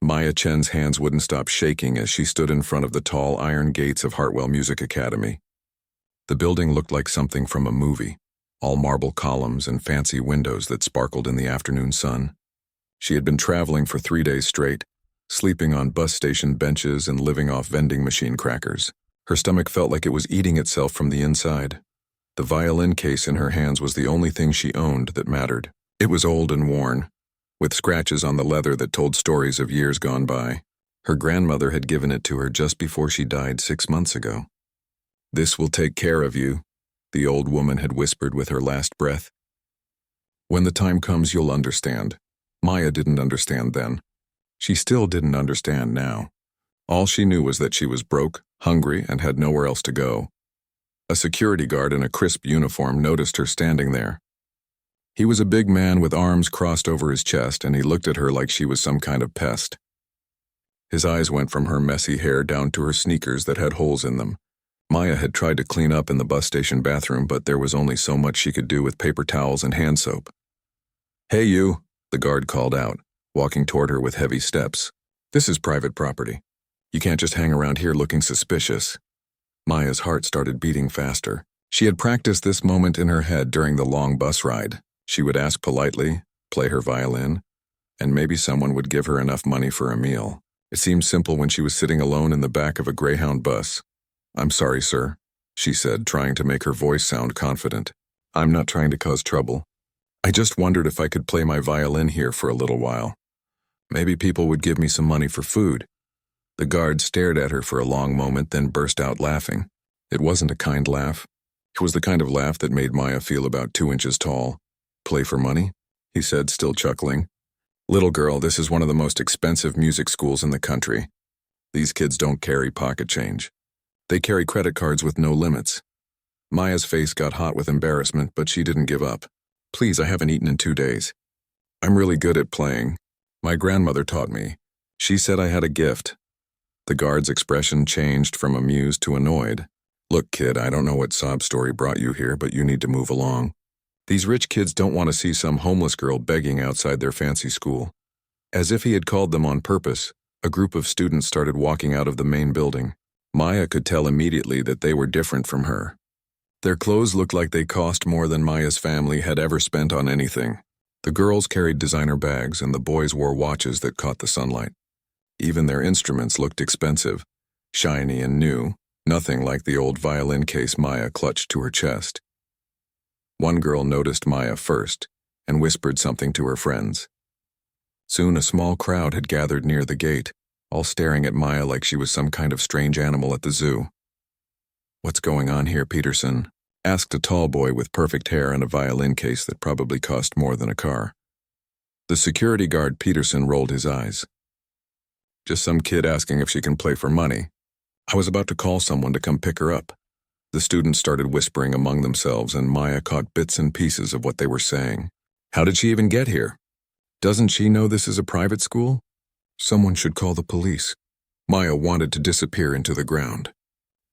Maya Chen's hands wouldn't stop shaking as she stood in front of the tall iron gates of Hartwell Music Academy. The building looked like something from a movie, all marble columns and fancy windows that sparkled in the afternoon sun. She had been traveling for 3 days straight, sleeping on bus station benches and living off vending machine crackers. Her stomach felt like it was eating itself from the inside. The violin case in her hands was the only thing she owned that mattered. It was old and worn, with scratches on the leather that told stories of years gone by. Her grandmother had given it to her just before she died 6 months ago. "This will take care of you," the old woman had whispered with her last breath. "When the time comes, you'll understand." Maya didn't understand then. She still didn't understand now. All she knew was that she was broke, hungry, and had nowhere else to go. A security guard in a crisp uniform noticed her standing there. He was a big man with arms crossed over his chest, and he looked at her like she was some kind of pest. His eyes went from her messy hair down to her sneakers that had holes in them. Maya had tried to clean up in the bus station bathroom, but there was only so much she could do with paper towels and hand soap. "Hey you," the guard called out, walking toward her with heavy steps. "This is private property. You can't just hang around here looking suspicious." Maya's heart started beating faster. She had practiced this moment in her head during the long bus ride. She would ask politely, play her violin, and maybe someone would give her enough money for a meal. It seemed simple when she was sitting alone in the back of a Greyhound bus. "I'm sorry, sir," she said, trying to make her voice sound confident. "I'm not trying to cause trouble. I just wondered if I could play my violin here for a little while. Maybe people would give me some money for food." The guard stared at her for a long moment, then burst out laughing. It wasn't a kind laugh. It was the kind of laugh that made Maya feel about 2 inches tall. "Play for money?" he said, still chuckling. "Little girl, this is one of the most expensive music schools in the country. These kids don't carry pocket change. They carry credit cards with no limits." Maya's face got hot with embarrassment, but she didn't give up. "Please, I haven't eaten in 2 days. I'm really good at playing. My grandmother taught me. She said I had a gift." The guard's expression changed from amused to annoyed. "Look, kid, I don't know what sob story brought you here, but you need to move along. These rich kids don't want to see some homeless girl begging outside their fancy school." As if he had called them on purpose, a group of students started walking out of the main building. Maya could tell immediately that they were different from her. Their clothes looked like they cost more than Maya's family had ever spent on anything. The girls carried designer bags, and the boys wore watches that caught the sunlight. Even their instruments looked expensive, shiny and new, nothing like the old violin case Maya clutched to her chest. One girl noticed Maya first and whispered something to her friends. Soon a small crowd had gathered near the gate, all staring at Maya like she was some kind of strange animal at the zoo. "What's going on here, Peterson?" asked a tall boy with perfect hair and a violin case that probably cost more than a car. The security guard Peterson rolled his eyes. "Just some kid asking if she can play for money. I was about to call someone to come pick her up." The students started whispering among themselves, and Maya caught bits and pieces of what they were saying. "How did she even get here? Doesn't she know this is a private school? Someone should call the police." Maya wanted to disappear into the ground.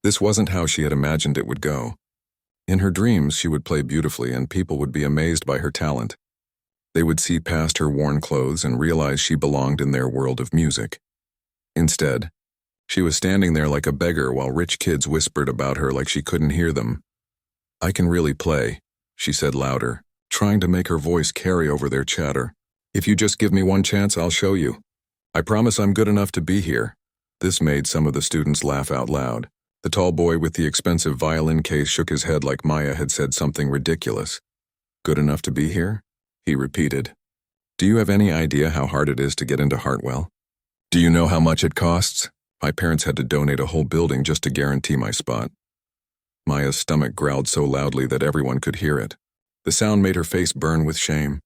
This wasn't how she had imagined it would go. In her dreams, she would play beautifully and people would be amazed by her talent. They would see past her worn clothes and realize she belonged in their world of music. Instead, she was standing there like a beggar while rich kids whispered about her like she couldn't hear them. "I can really play," she said louder, trying to make her voice carry over their chatter. "If you just give me one chance, I'll show you. I promise I'm good enough to be here." This made some of the students laugh out loud. The tall boy with the expensive violin case shook his head like Maya had said something ridiculous. "Good enough to be here?" he repeated. "Do you have any idea how hard it is to get into Hartwell? Do you know how much it costs? My parents had to donate a whole building just to guarantee my spot." Maya's stomach growled so loudly that everyone could hear it. The sound made her face burn with shame.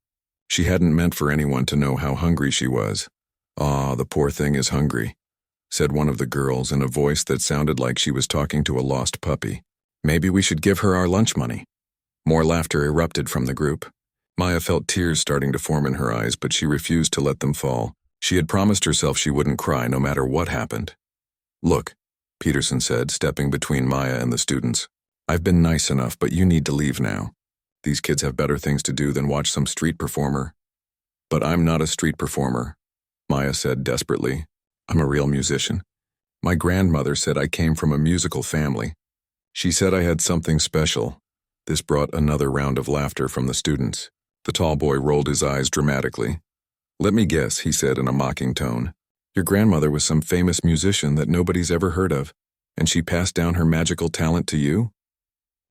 She hadn't meant for anyone to know how hungry she was. "Aw, the poor thing is hungry," said one of the girls in a voice that sounded like she was talking to a lost puppy. "Maybe we should give her our lunch money." More laughter erupted from the group. Maya felt tears starting to form in her eyes, but she refused to let them fall. She had promised herself she wouldn't cry no matter what happened. "Look," Peterson said, stepping between Maya and the students. "I've been nice enough, but you need to leave now. These kids have better things to do than watch some street performer." "But I'm not a street performer." Maya said desperately. I'm a real musician. My grandmother said I came from a musical family. She said I had something special. This brought another round of laughter from the students. The tall boy rolled his eyes dramatically. Let me guess, he said in a mocking tone. Your grandmother was some famous musician that nobody's ever heard of, and she passed down her magical talent to you?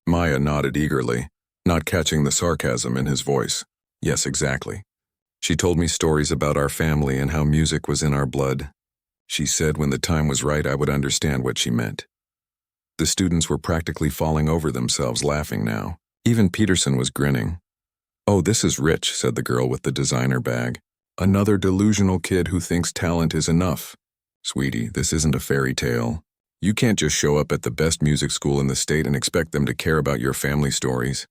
Maya nodded eagerly, not catching the sarcasm in his voice. Yes, exactly. She told me stories about our family and how music was in our blood. She said when the time was right I would understand what she meant. The students were practically falling over themselves laughing now. Even Peterson was grinning. Oh, this is Rich, said the girl with the designer bag. Another delusional kid who thinks talent is enough. Sweetie, this isn't a fairy tale. You can't just show up at the best music school in the state and expect them to care about your family stories.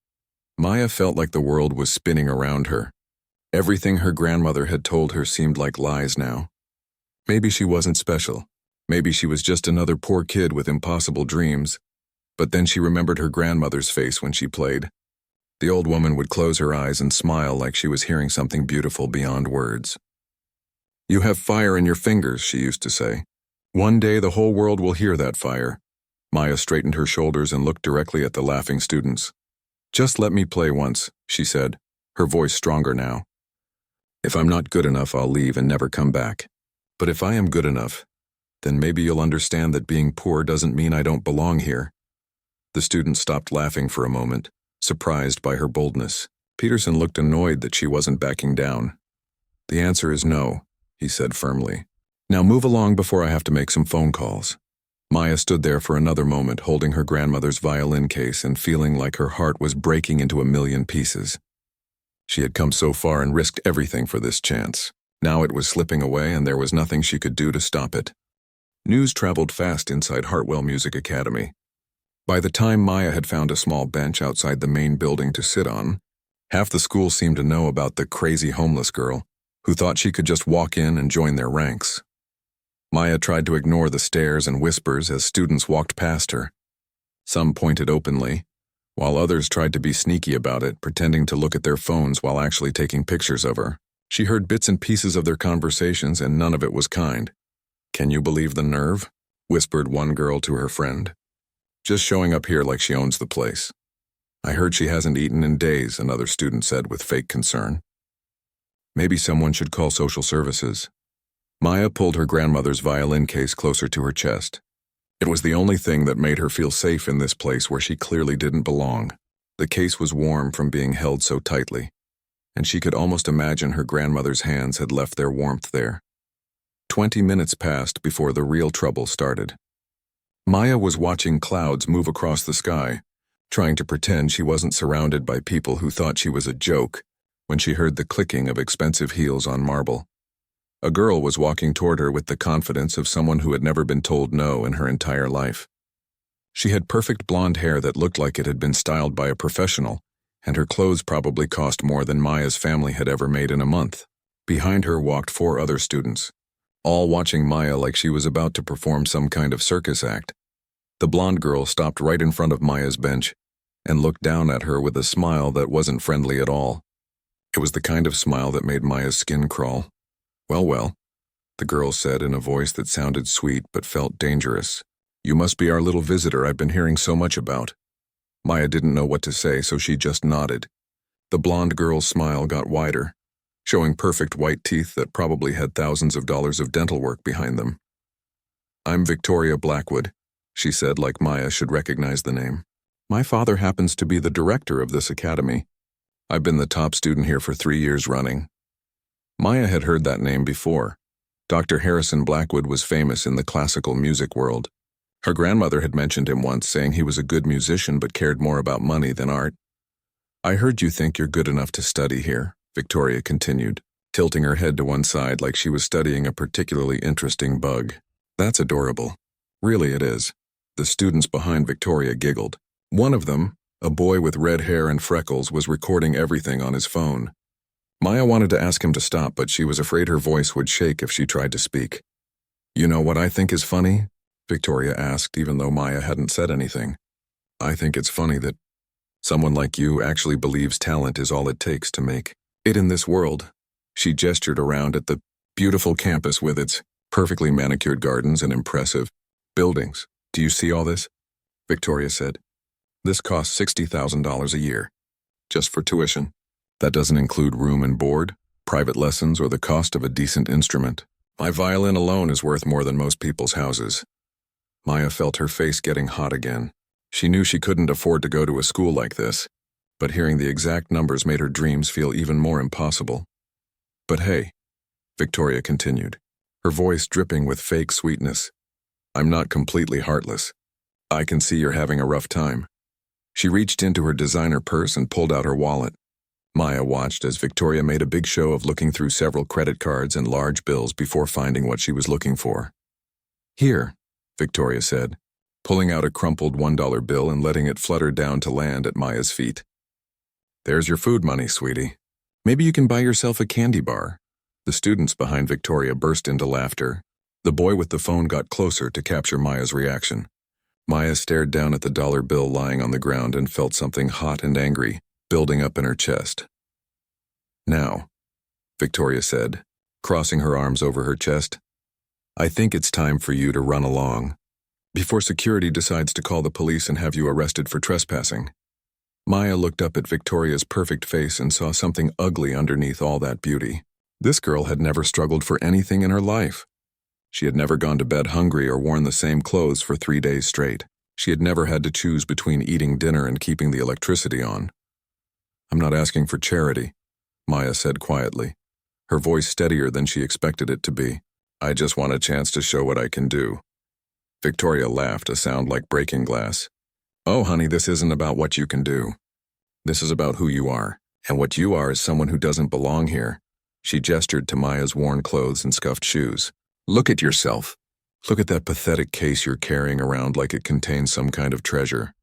Maya felt like the world was spinning around her. Everything her grandmother had told her seemed like lies now. Maybe she wasn't special. Maybe she was just another poor kid with impossible dreams. But then she remembered her grandmother's face when she played. The old woman would close her eyes and smile like she was hearing something beautiful beyond words. You have fire in your fingers, she used to say. One day the whole world will hear that fire. Maya straightened her shoulders and looked directly at the laughing students. Just let me play once, she said, her voice stronger now. If I'm not good enough, I'll leave and never come back. But if I am good enough, then maybe you'll understand that being poor doesn't mean I don't belong here. The students stopped laughing for a moment, surprised by her boldness. Peterson looked annoyed that she wasn't backing down. The answer is no, he said firmly. Now move along before I have to make some phone calls. Maya stood there for another moment, holding her grandmother's violin case and feeling like her heart was breaking into a million pieces. She had come so far and risked everything for this chance. Now it was slipping away and there was nothing she could do to stop it. News traveled fast inside Hartwell Music Academy. By the time Maya had found a small bench outside the main building to sit on, half the school seemed to know about the crazy homeless girl who thought she could just walk in and join their ranks. Maya tried to ignore the stares and whispers as students walked past her. Some pointed openly, while others tried to be sneaky about it, pretending to look at their phones while actually taking pictures of her. She heard bits and pieces of their conversations and none of it was kind. Can you believe the nerve? Whispered one girl to her friend. Just showing up here like she owns the place. I heard she hasn't eaten in days, another student said with fake concern. Maybe someone should call social services. Maya pulled her grandmother's violin case closer to her chest. It was the only thing that made her feel safe in this place where she clearly didn't belong. The case was warm from being held so tightly, and she could almost imagine her grandmother's hands had left their warmth there. 20 minutes passed before the real trouble started. Maya was watching clouds move across the sky, trying to pretend she wasn't surrounded by people who thought she was a joke, when she heard the clicking of expensive heels on marble. A girl was walking toward her with the confidence of someone who had never been told no in her entire life. She had perfect blonde hair that looked like it had been styled by a professional, and her clothes probably cost more than Maya's family had ever made in a month. Behind her walked 4 other students, all watching Maya like she was about to perform some kind of circus act. The blonde girl stopped right in front of Maya's bench and looked down at her with a smile that wasn't friendly at all. It was the kind of smile that made Maya's skin crawl. Well, the girl said in a voice that sounded sweet but felt dangerous. You must be our little visitor I've been hearing so much about. Maya didn't know what to say, so she just nodded. The blonde girl's smile got wider, showing perfect white teeth that probably had thousands of dollars of dental work behind them. I'm Victoria Blackwood, she said like Maya should recognize the name. My father happens to be the director of this academy. I've been the top student here for 3 years running. Maya had heard that name before. Dr. Harrison Blackwood was famous in the classical music world. Her grandmother had mentioned him once, saying he was a good musician but cared more about money than art. I heard you think you're good enough to study here, Victoria continued, tilting her head to one side like she was studying a particularly interesting bug. That's adorable. Really it is. The students behind Victoria giggled. One of them, a boy with red hair and freckles, was recording everything on his phone. Maya wanted to ask him to stop, but she was afraid her voice would shake if she tried to speak. You know what I think is funny? Victoria asked, even though Maya hadn't said anything. I think it's funny that someone like you actually believes talent is all it takes to make it in this world. She gestured around at the Beautiful campus with its perfectly manicured gardens and impressive buildings. Do you see all this? Victoria said. This costs $60,000 a year, just for tuition. That doesn't include room and board, private lessons, or the cost of a decent instrument. My violin alone is worth more than most people's houses. Maya felt her face getting hot again. She knew she couldn't afford to go to a school like this, but hearing the exact numbers made her dreams feel even more impossible. But hey, Victoria continued, her voice dripping with fake sweetness, I'm not completely heartless. I can see you're having a rough time. She reached into her designer purse and pulled out her wallet. Maya watched as Victoria made a big show of looking through several credit cards and large bills before finding what she was looking for. Here, Victoria said, pulling out a crumpled $1 bill and letting it flutter down to land at Maya's feet. There's your food money, sweetie. Maybe you can buy yourself a candy bar. The students behind Victoria burst into laughter. The boy with the phone got closer to capture Maya's reaction. Maya stared down at the dollar bill lying on the ground and felt something hot and angry building up in her chest. Now, Victoria said, crossing her arms over her chest, I think it's time for you to run along, before security decides to call the police and have you arrested for trespassing. Maya looked up at Victoria's perfect face and saw something ugly underneath all that beauty. This girl had never struggled for anything in her life. She had never gone to bed hungry or worn the same clothes for 3 days straight. She had never had to choose between eating dinner and keeping the electricity on. I'm not asking for charity, Maya said quietly, her voice steadier than she expected it to be. I just want a chance to show what I can do. Victoria laughed, a sound like breaking glass. Oh, honey, this isn't about what you can do. This is about who you are, and what you are is someone who doesn't belong here. She gestured to Maya's worn clothes and scuffed shoes. Look at yourself. Look at that pathetic case you're carrying around like it contains some kind of treasure.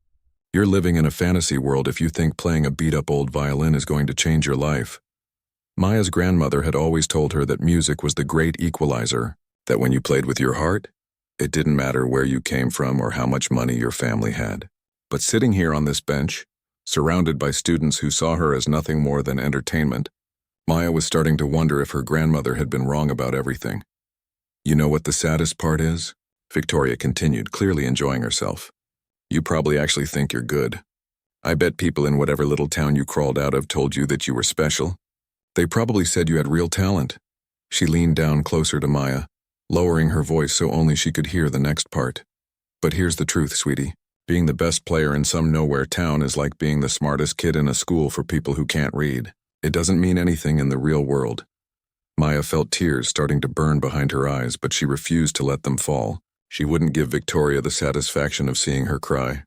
You're living in a fantasy world if you think playing a beat-up old violin is going to change your life. Maya's grandmother had always told her that music was the great equalizer, that when you played with your heart, it didn't matter where you came from or how much money your family had. But sitting here on this bench, surrounded by students who saw her as nothing more than entertainment, Maya was starting to wonder if her grandmother had been wrong about everything. You know what the saddest part is? Victoria continued, clearly enjoying herself. You probably actually think you're good. I bet people in whatever little town you crawled out of told you that you were special. They probably said you had real talent. She leaned down closer to Maya, lowering her voice so only she could hear the next part. But here's the truth, sweetie. Being the best player in some nowhere town is like being the smartest kid in a school for people who can't read. It doesn't mean anything in the real world. Maya felt tears starting to burn behind her eyes, but she refused to let them fall. She wouldn't give Victoria the satisfaction of seeing her cry.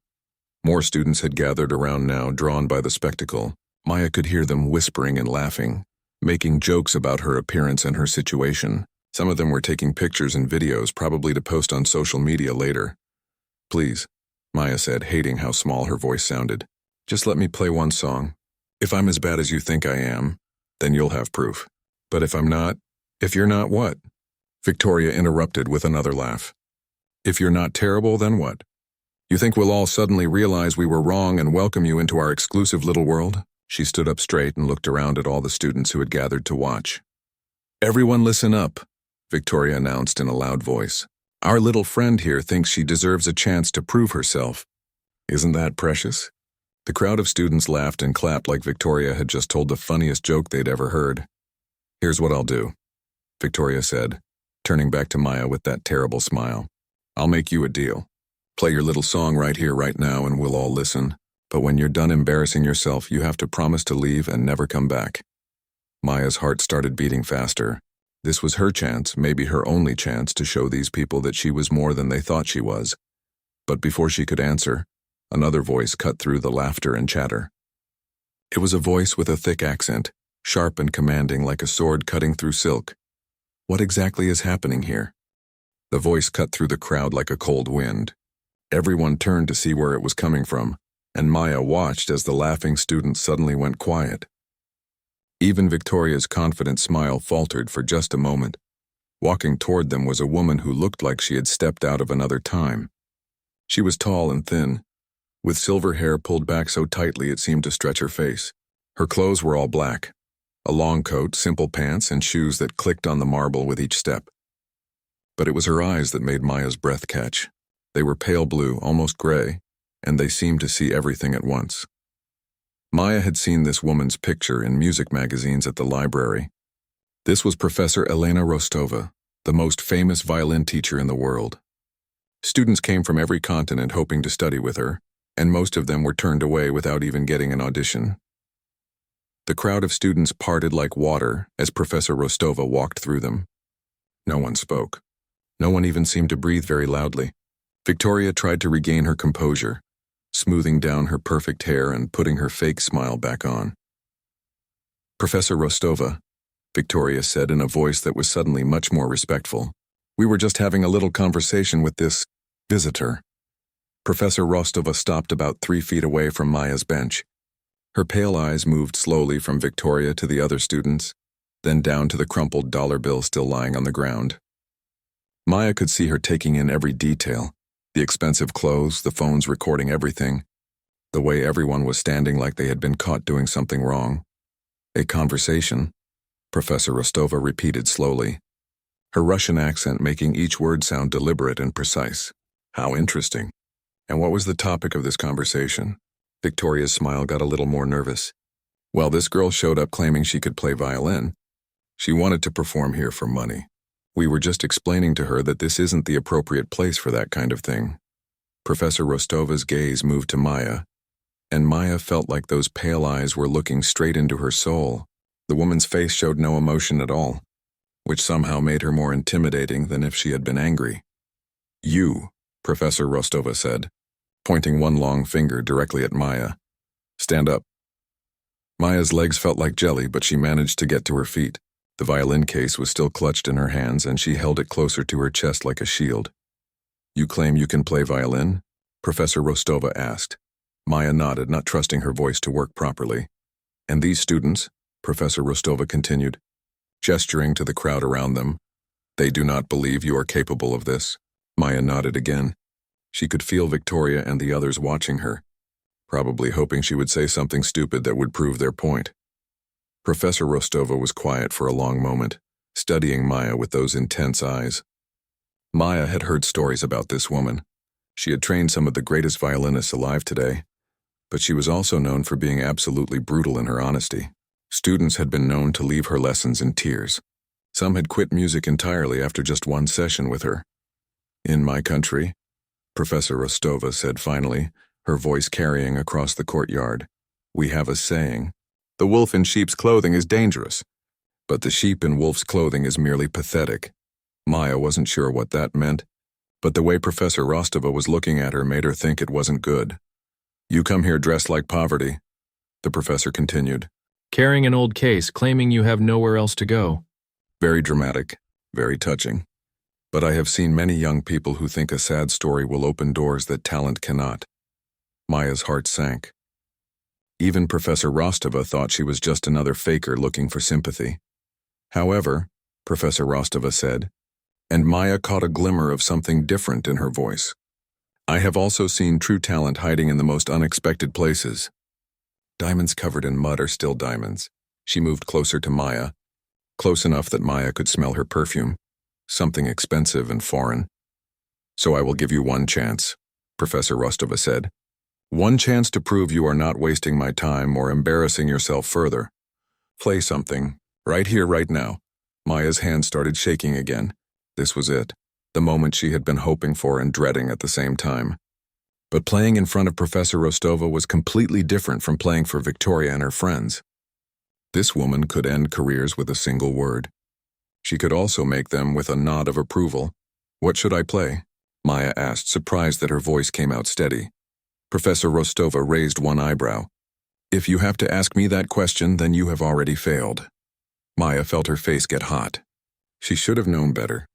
More students had gathered around now, drawn by the spectacle. Maya could hear them whispering and laughing, making jokes about her appearance and her situation. Some of them were taking pictures and videos, probably to post on social media later. Please, Maya said, hating how small her voice sounded. Just let me play one song. If I'm as bad as you think I am, then you'll have proof. But if I'm not, if you're not what? Victoria interrupted with another laugh. If you're not terrible, then what? You think we'll all suddenly realize we were wrong and welcome you into our exclusive little world? She stood up straight and looked around at all the students who had gathered to watch. Everyone listen up, Victoria announced in a loud voice. Our little friend here thinks she deserves a chance to prove herself. Isn't that precious? The crowd of students laughed and clapped like Victoria had just told the funniest joke they'd ever heard. Here's what I'll do, Victoria said, turning back to Maya with that terrible smile. I'll make you a deal. Play your little song right here, right now, and we'll all listen. But when you're done embarrassing yourself, you have to promise to leave and never come back. Maya's heart started beating faster. This was her chance, maybe her only chance, to show these people that she was more than they thought she was. But before she could answer, another voice cut through the laughter and chatter. It was a voice with a thick accent, sharp and commanding like a sword cutting through silk. What exactly is happening here? The voice cut through the crowd like a cold wind. Everyone turned to see where it was coming from, and Maya watched as the laughing students suddenly went quiet. Even Victoria's confident smile faltered for just a moment. Walking toward them was a woman who looked like she had stepped out of another time. She was tall and thin, with silver hair pulled back so tightly it seemed to stretch her face. Her clothes were all black, A long coat, simple pants, and shoes that clicked on the marble with each step. But it was her eyes that made Maya's breath catch. They were pale blue, almost gray, and they seemed to see everything at once. Maya had seen this woman's picture in music magazines at the library. This was Professor Elena Rostova, the most famous violin teacher in the world. Students came from every continent hoping to study with her, and most of them were turned away without even getting an audition. The crowd of students parted like water as Professor Rostova walked through them. No one spoke. No one even seemed to breathe very loudly. Victoria tried to regain her composure, smoothing down her perfect hair and putting her fake smile back on. "Professor Rostova," Victoria said in a voice that was suddenly much more respectful, "we were just having a little conversation with this visitor." Professor Rostova stopped about 3 feet away from Maya's bench. Her pale eyes moved slowly from Victoria to the other students, then down to the crumpled dollar bill still lying on the ground. Maya could see her taking in every detail, the expensive clothes, the phones recording everything, the way everyone was standing like they had been caught doing something wrong. "A conversation," Professor Rostova repeated slowly, her Russian accent making each word sound deliberate and precise. "How interesting. And what was the topic of this conversation?" Victoria's smile got a little more nervous. "Well, this girl showed up claiming she could play violin. She wanted to perform here for money. We were just explaining to her that this isn't the appropriate place for that kind of thing." Professor Rostova's gaze moved to Maya, and Maya felt like those pale eyes were looking straight into her soul. The woman's face showed no emotion at all, which somehow made her more intimidating than if she had been angry. "You," Professor Rostova said, pointing one long finger directly at Maya. "Stand up." Maya's legs felt like jelly, but she managed to get to her feet. The violin case was still clutched in her hands, and she held it closer to her chest like a shield. "You claim you can play violin?" Professor Rostova asked. Maya nodded, not trusting her voice to work properly. "And these students," Professor Rostova continued, gesturing to the crowd around them, "they do not believe you are capable of this?" Maya nodded again. She could feel Victoria and the others watching her, probably hoping she would say something stupid that would prove their point. Professor Rostova was quiet for a long moment, studying Maya with those intense eyes. Maya had heard stories about this woman. She had trained some of the greatest violinists alive today, but she was also known for being absolutely brutal in her honesty. Students had been known to leave her lessons in tears. Some had quit music entirely after just one session with her. "In my country," Professor Rostova said finally, her voice carrying across the courtyard, "we have a saying, 'The wolf in sheep's clothing is dangerous, but the sheep in wolf's clothing is merely pathetic.'" Maya wasn't sure what that meant, but the way Professor Rostova was looking at her made her think it wasn't good. "You come here dressed like poverty," the professor continued, "Carrying an old case, claiming you have nowhere else to go." "Very dramatic, very touching. But I have seen many young people who think a sad story will open doors that talent cannot." Maya's heart sank. Even Professor Rostova thought she was just another faker looking for sympathy. "However," Professor Rostova said, and Maya caught a glimmer of something different in her voice, "I have also seen true talent hiding in the most unexpected places. Diamonds covered in mud are still diamonds." She moved closer to Maya, close enough that Maya could smell her perfume, something expensive and foreign. "So I will give you one chance," Professor Rostova said. "One chance to prove you are not wasting my time or embarrassing yourself further. Play something, right here, right now." Maya's hand started shaking again. This was it, the moment she had been hoping for and dreading at the same time. But playing in front of Professor Rostova was completely different from playing for Victoria and her friends. This woman could end careers with a single word. She could also make them with a nod of approval. "What should I play?" Maya asked, surprised that her voice came out steady. Professor Rostova raised one eyebrow. "If you have to ask me that question, then you have already failed." Maya felt her face get hot. She should have known better.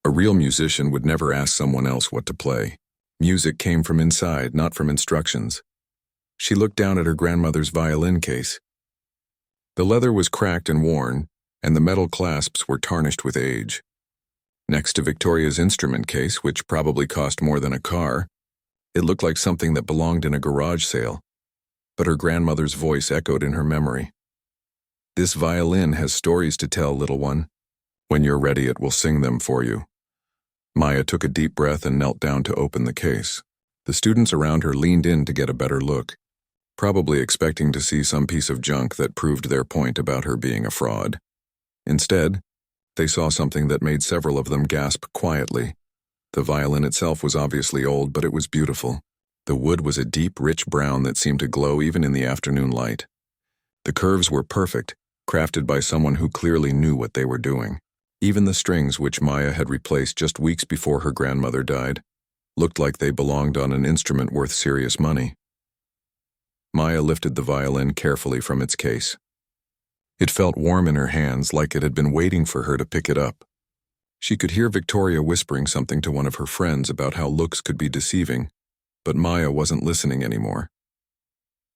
A real musician would never ask someone else what to play. Music came from inside, not from instructions. She looked down at her grandmother's violin case. The leather was cracked and worn, and the metal clasps were tarnished with age. Next to Victoria's instrument case, which probably cost more than a car, it looked like something that belonged in a garage sale. But her grandmother's voice echoed in her memory. This violin has stories to tell, little one. When you're ready, it will sing them for you. Maya took a deep breath and knelt down to open the case. The students around her leaned in to get a better look, probably expecting to see some piece of junk that proved their point about her being a fraud. Instead, they saw something that made several of them gasp quietly. The violin itself was obviously old, but it was beautiful. The wood was a deep, rich brown that seemed to glow even in the afternoon light. The curves were perfect, crafted by someone who clearly knew what they were doing. Even the strings, which Maya had replaced just weeks before her grandmother died, looked like they belonged on an instrument worth serious money. Maya lifted the violin carefully from its case. It felt warm in her hands, like it had been waiting for her to pick it up. She could hear Victoria whispering something to one of her friends about how looks could be deceiving, but Maya wasn't listening anymore.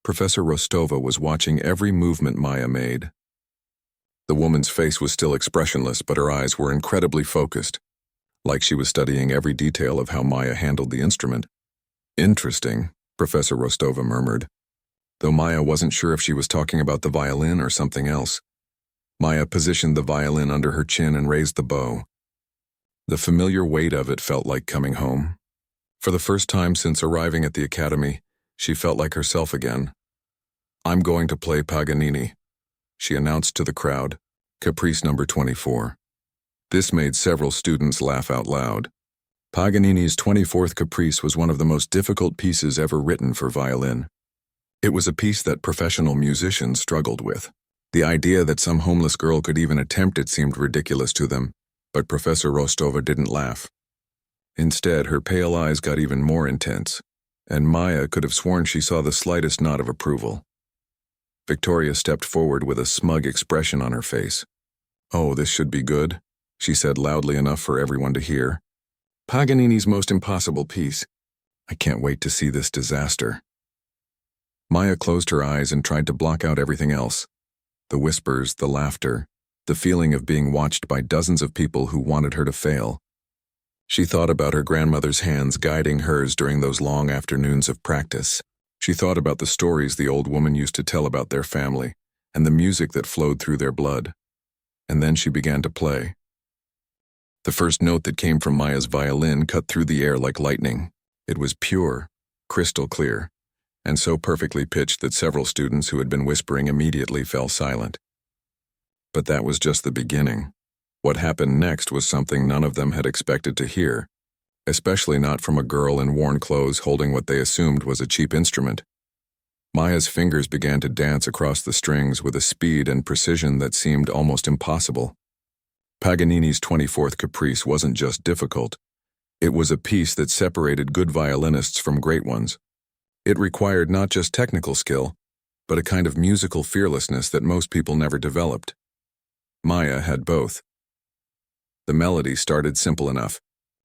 Professor Rostova was watching every movement Maya made. The woman's face was still expressionless, but her eyes were incredibly focused, like she was studying every detail of how Maya handled the instrument. Interesting, Professor Rostova murmured, though Maya wasn't sure if she was talking about the violin or something else. Maya positioned the violin under her chin and raised the bow. The familiar weight of it felt like coming home. For the first time since arriving at the academy, she felt like herself again. "I'm going to play Paganini," she announced to the crowd, Caprice number 24. This made several students laugh out loud. Paganini's 24th Caprice was one of the most difficult pieces ever written for violin. It was a piece that professional musicians struggled with. The idea that some homeless girl could even attempt it seemed ridiculous to them, but Professor Rostova didn't laugh. Instead, her pale eyes got even more intense, and Maya could have sworn she saw the slightest nod of approval. Victoria stepped forward with a smug expression on her face. "Oh, this should be good," she said loudly enough for everyone to hear. "Paganini's most impossible piece. I can't wait to see this disaster." Maya closed her eyes and tried to block out everything else. The whispers, the laughter, the feeling of being watched by dozens of people who wanted her to fail. She thought about her grandmother's hands guiding hers during those long afternoons of practice. She thought about the stories the old woman used to tell about their family, and the music that flowed through their blood. And then she began to play. The first note that came from Maya's violin cut through the air like lightning. It was pure, crystal clear, and so perfectly pitched that several students who had been whispering immediately fell silent. But that was just the beginning. What happened next was something none of them had expected to hear, especially not from a girl in worn clothes holding what they assumed was a cheap instrument. Maya's fingers began to dance across the strings with a speed and precision that seemed almost impossible. Paganini's 24th Caprice wasn't just difficult. It was a piece that separated good violinists from great ones. It required not just technical skill, but a kind of musical fearlessness that most people never developed. Maya had both. The melody started simple enough,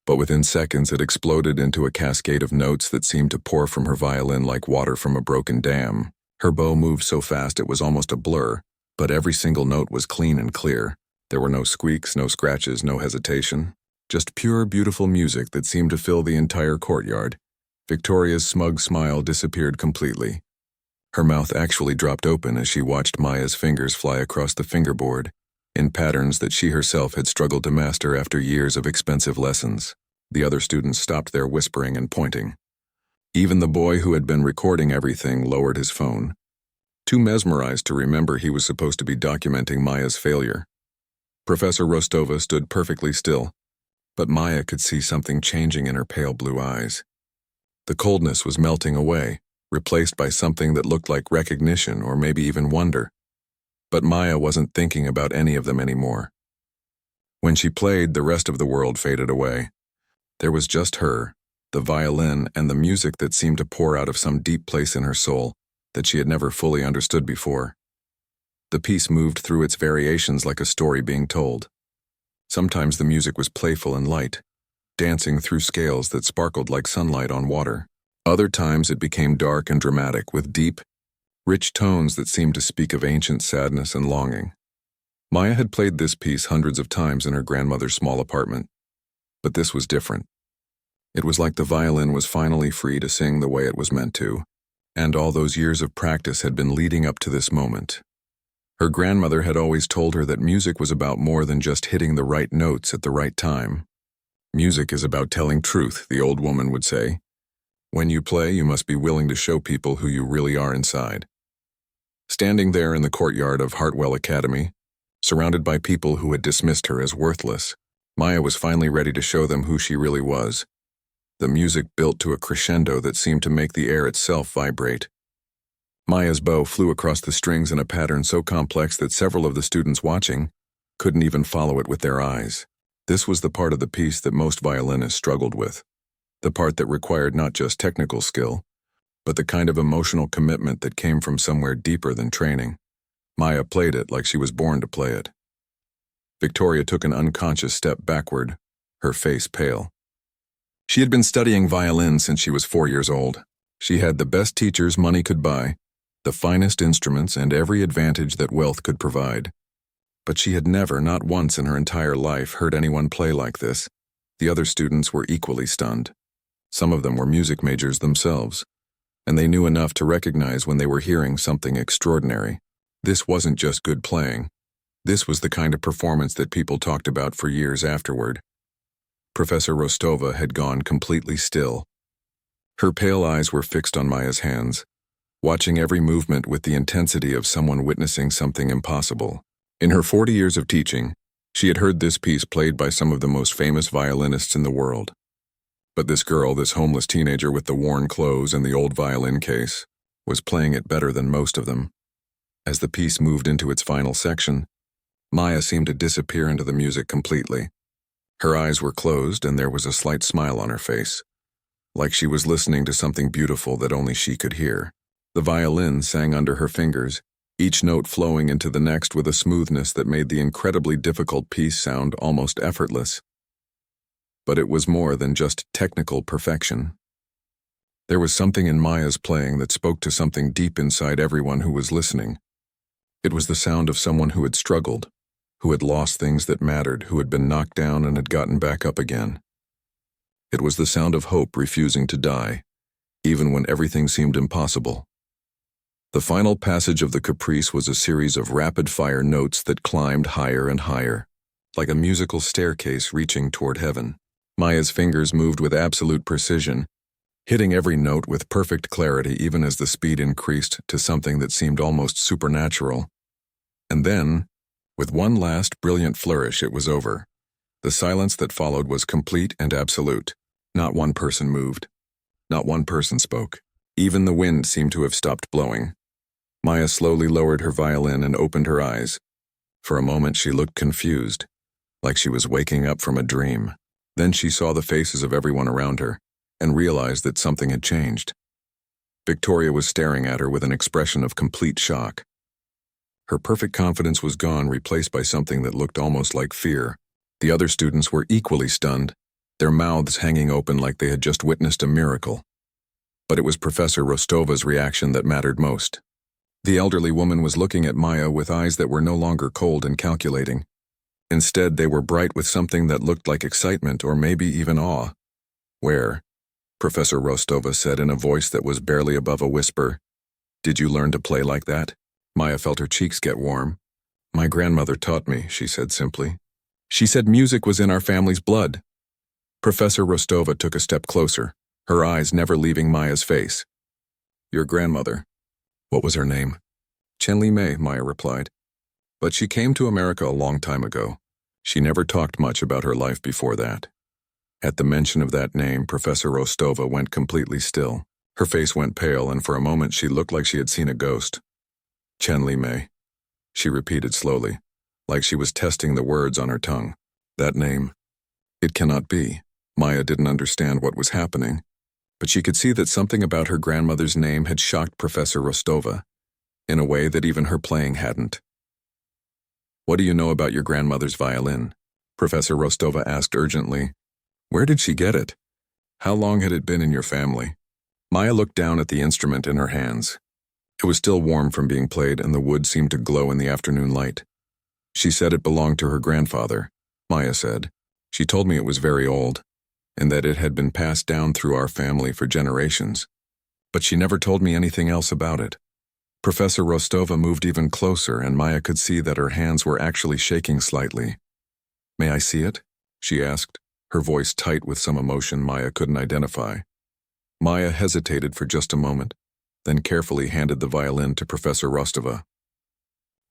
but within seconds it exploded into a cascade of notes that seemed to pour from her violin like water from a broken dam. Her bow moved so fast it was almost a blur, but every single note was clean and clear. There were no squeaks, no scratches, no hesitation. Just pure, beautiful music that seemed to fill the entire courtyard. Victoria's smug smile disappeared completely. Her mouth actually dropped open as she watched Maya's fingers fly across the fingerboard, in patterns that she herself had struggled to master after years of expensive lessons. The other students stopped their whispering and pointing. Even the boy who had been recording everything lowered his phone, too mesmerized to remember he was supposed to be documenting Maya's failure. Professor Rostova stood perfectly still, but Maya could see something changing in her pale blue eyes. The coldness was melting away, replaced by something that looked like recognition or maybe even wonder. But Maya wasn't thinking about any of them anymore. When she played, the rest of the world faded away. There was just her, the violin, and the music that seemed to pour out of some deep place in her soul that she had never fully understood before. The piece moved through its variations like a story being told. Sometimes the music was playful and light, dancing through scales that sparkled like sunlight on water. Other times it became dark and dramatic with deep, rich tones that seemed to speak of ancient sadness and longing. Maya had played this piece hundreds of times in her grandmother's small apartment, but this was different. It was like the violin was finally free to sing the way it was meant to, and all those years of practice had been leading up to this moment. Her grandmother had always told her that music was about more than just hitting the right notes at the right time. Music is about telling truth, the old woman would say. When you play, you must be willing to show people who you really are inside. Standing there in the courtyard of Hartwell Academy, surrounded by people who had dismissed her as worthless, Maya was finally ready to show them who she really was. The music built to a crescendo that seemed to make the air itself vibrate. Maya's bow flew across the strings in a pattern so complex that several of the students watching couldn't even follow it with their eyes. This was the part of the piece that most violinists struggled with, the part that required not just technical skill, but the kind of emotional commitment that came from somewhere deeper than training. Maya played it like she was born to play it. Victoria took an unconscious step backward, her face pale. She had been studying violin since she was 4 years old. She had the best teachers money could buy, the finest instruments, and every advantage that wealth could provide. But she had never, not once in her entire life, heard anyone play like this. The other students were equally stunned. Some of them were music majors themselves, and they knew enough to recognize when they were hearing something extraordinary. This wasn't just good playing. This was the kind of performance that people talked about for years afterward. Professor Rostova had gone completely still. Her pale eyes were fixed on Maya's hands, watching every movement with the intensity of someone witnessing something impossible. In her 40 years of teaching, she had heard this piece played by some of the most famous violinists in the world. But this girl, this homeless teenager with the worn clothes and the old violin case, was playing it better than most of them. As the piece moved into its final section, Maya seemed to disappear into the music completely. Her eyes were closed and there was a slight smile on her face, like she was listening to something beautiful that only she could hear. The violin sang under her fingers, each note flowing into the next with a smoothness that made the incredibly difficult piece sound almost effortless. But it was more than just technical perfection. There was something in Maya's playing that spoke to something deep inside everyone who was listening. It was the sound of someone who had struggled, who had lost things that mattered, who had been knocked down and had gotten back up again. It was the sound of hope refusing to die, even when everything seemed impossible. The final passage of the caprice was a series of rapid-fire notes that climbed higher and higher, like a musical staircase reaching toward heaven. Maya's fingers moved with absolute precision, hitting every note with perfect clarity even as the speed increased to something that seemed almost supernatural. And then, with one last brilliant flourish, it was over. The silence that followed was complete and absolute. Not one person moved. Not one person spoke. Even the wind seemed to have stopped blowing. Maya slowly lowered her violin and opened her eyes. For a moment she looked confused, like she was waking up from a dream. Then she saw the faces of everyone around her and realized that something had changed. Victoria was staring at her with an expression of complete shock. Her perfect confidence was gone, replaced by something that looked almost like fear. The other students were equally stunned, their mouths hanging open like they had just witnessed a miracle. But it was Professor Rostova's reaction that mattered most. The elderly woman was looking at Maya with eyes that were no longer cold and calculating. Instead, they were bright with something that looked like excitement or maybe even awe. "Where?" Professor Rostova said in a voice that was barely above a whisper. "Did you learn to play like that?" Maya felt her cheeks get warm. "My grandmother taught me," she said simply. "She said music was in our family's blood." Professor Rostova took a step closer, her eyes never leaving Maya's face. "Your grandmother. What was her name?" "Chenli Mei," Maya replied. "But she came to America a long time ago. She never talked much about her life before that." At the mention of that name, Professor Rostova went completely still. Her face went pale, and for a moment she looked like she had seen a ghost. "Chenli Mei," she repeated slowly, like she was testing the words on her tongue. "That name. It cannot be." Maya didn't understand what was happening, but she could see that something about her grandmother's name had shocked Professor Rostova, in a way that even her playing hadn't. "What do you know about your grandmother's violin?" Professor Rostova asked urgently. "Where did she get it? How long had it been in your family?" Maya looked down at the instrument in her hands. It was still warm from being played, and the wood seemed to glow in the afternoon light. "She said it belonged to her grandfather," Maya said. "She told me it was very old, and that it had been passed down through our family for generations. But she never told me anything else about it." Professor Rostova moved even closer, and Maya could see that her hands were actually shaking slightly. "May I see it?" she asked, her voice tight with some emotion Maya couldn't identify. Maya hesitated for just a moment, then carefully handed the violin to Professor Rostova.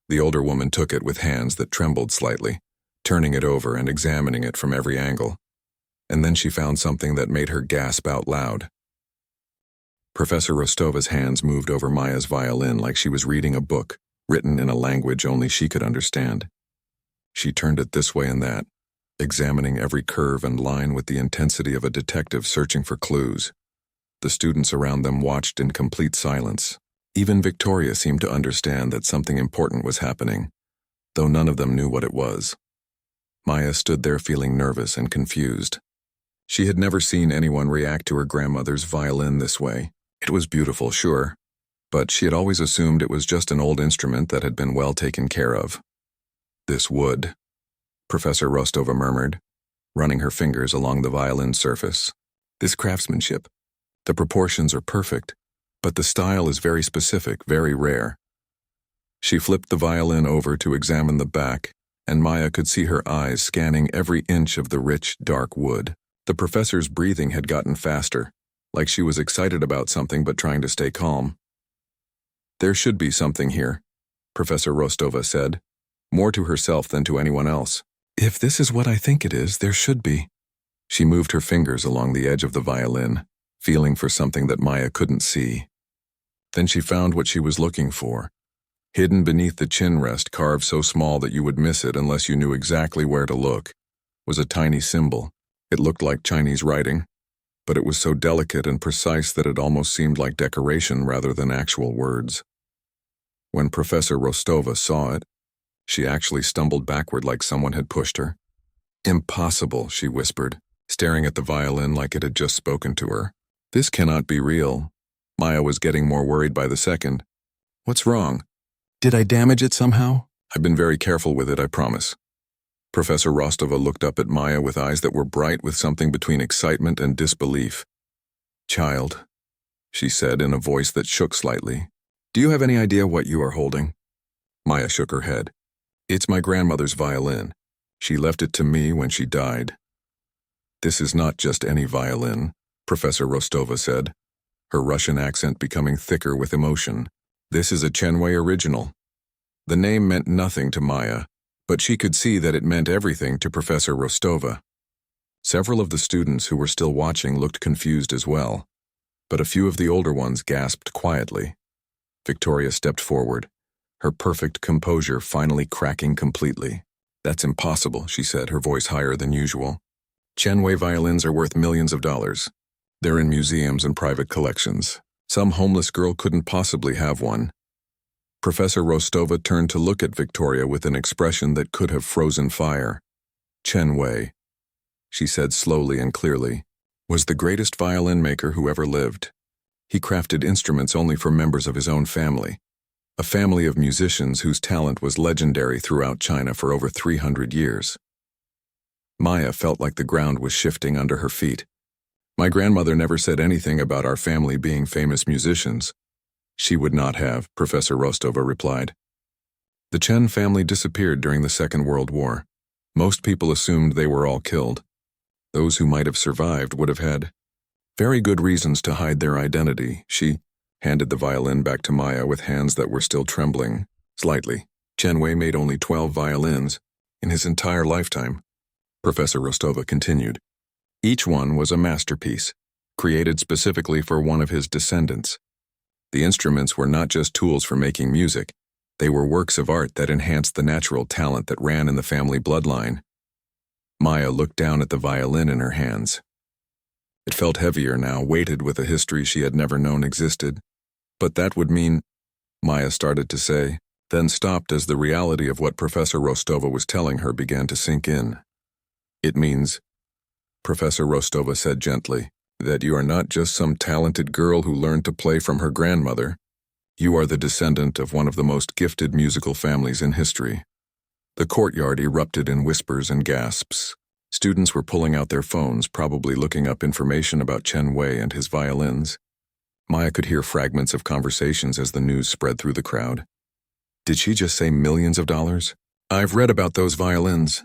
The older woman took it with hands that trembled slightly, turning it over and examining it from every angle. And then she found something that made her gasp out loud. Professor Rostova's hands moved over Maya's violin like she was reading a book, written in a language only she could understand. She turned it this way and that, examining every curve and line with the intensity of a detective searching for clues. The students around them watched in complete silence. Even Victoria seemed to understand that something important was happening, though none of them knew what it was. Maya stood there feeling nervous and confused. She had never seen anyone react to her grandmother's violin this way. It was beautiful, sure, but she had always assumed it was just an old instrument that had been well taken care of. "This wood," Professor Rostova murmured, running her fingers along the violin's surface. "This craftsmanship. The proportions are perfect, but the style is very specific, very rare." She flipped the violin over to examine the back, and Maya could see her eyes scanning every inch of the rich, dark wood. The professor's breathing had gotten faster, like she was excited about something but trying to stay calm. "There should be something here," Professor Rostova said, more to herself than to anyone else. "If this is what I think it is, there should be." She moved her fingers along the edge of the violin, feeling for something that Maya couldn't see. Then she found what she was looking for. Hidden beneath the chin rest, carved so small that you would miss it unless you knew exactly where to look, was a tiny symbol. It looked like Chinese writing, but it was so delicate and precise that it almost seemed like decoration rather than actual words. When Professor Rostova saw it, she actually stumbled backward like someone had pushed her. "Impossible," she whispered, staring at the violin like it had just spoken to her. "This cannot be real." Maya was getting more worried by the second. "What's wrong? Did I damage it somehow?" "I've been very careful with it, I promise." Professor Rostova looked up at Maya with eyes that were bright with something between excitement and disbelief. "Child," she said in a voice that shook slightly, "do you have any idea what you are holding?" Maya shook her head. "It's my grandmother's violin. She left it to me when she died." "This is not just any violin," Professor Rostova said, her Russian accent becoming thicker with emotion. "This is a Chenwei original." The name meant nothing to Maya, but she could see that it meant everything to Professor Rostova. Several of the students who were still watching looked confused as well, but a few of the older ones gasped quietly. Victoria stepped forward, her perfect composure finally cracking completely. "That's impossible," she said, her voice higher than usual. "Chenwei violins are worth millions of dollars. They're in museums and private collections. Some homeless girl couldn't possibly have one." Professor Rostova turned to look at Victoria with an expression that could have frozen fire. "Chenwei," she said slowly and clearly, "was the greatest violin maker who ever lived. He crafted instruments only for members of his own family, a family of musicians whose talent was legendary throughout China for over 300 years. Maya felt like the ground was shifting under her feet. "My grandmother never said anything about our family being famous musicians." "She would not have," Professor Rostova replied. "The Chen family disappeared during the Second World War. Most people assumed they were all killed. Those who might have survived would have had very good reasons to hide their identity." She handed the violin back to Maya with hands that were still trembling, slightly. "Chenwei made only 12 violins in his entire lifetime," Professor Rostova continued. "Each one was a masterpiece, created specifically for one of his descendants. The instruments were not just tools for making music, they were works of art that enhanced the natural talent that ran in the family bloodline." Maya looked down at the violin in her hands. It felt heavier now, weighted with a history she had never known existed. "But that would mean," Maya started to say, then stopped as the reality of what Professor Rostova was telling her began to sink in. "It means," Professor Rostova said gently, "that you are not just some talented girl who learned to play from her grandmother. You are the descendant of one of the most gifted musical families in history." The courtyard erupted in whispers and gasps. Students were pulling out their phones, probably looking up information about Chenwei and his violins. Maya could hear fragments of conversations as the news spread through the crowd. Did she just say millions of dollars? I've read about those violins.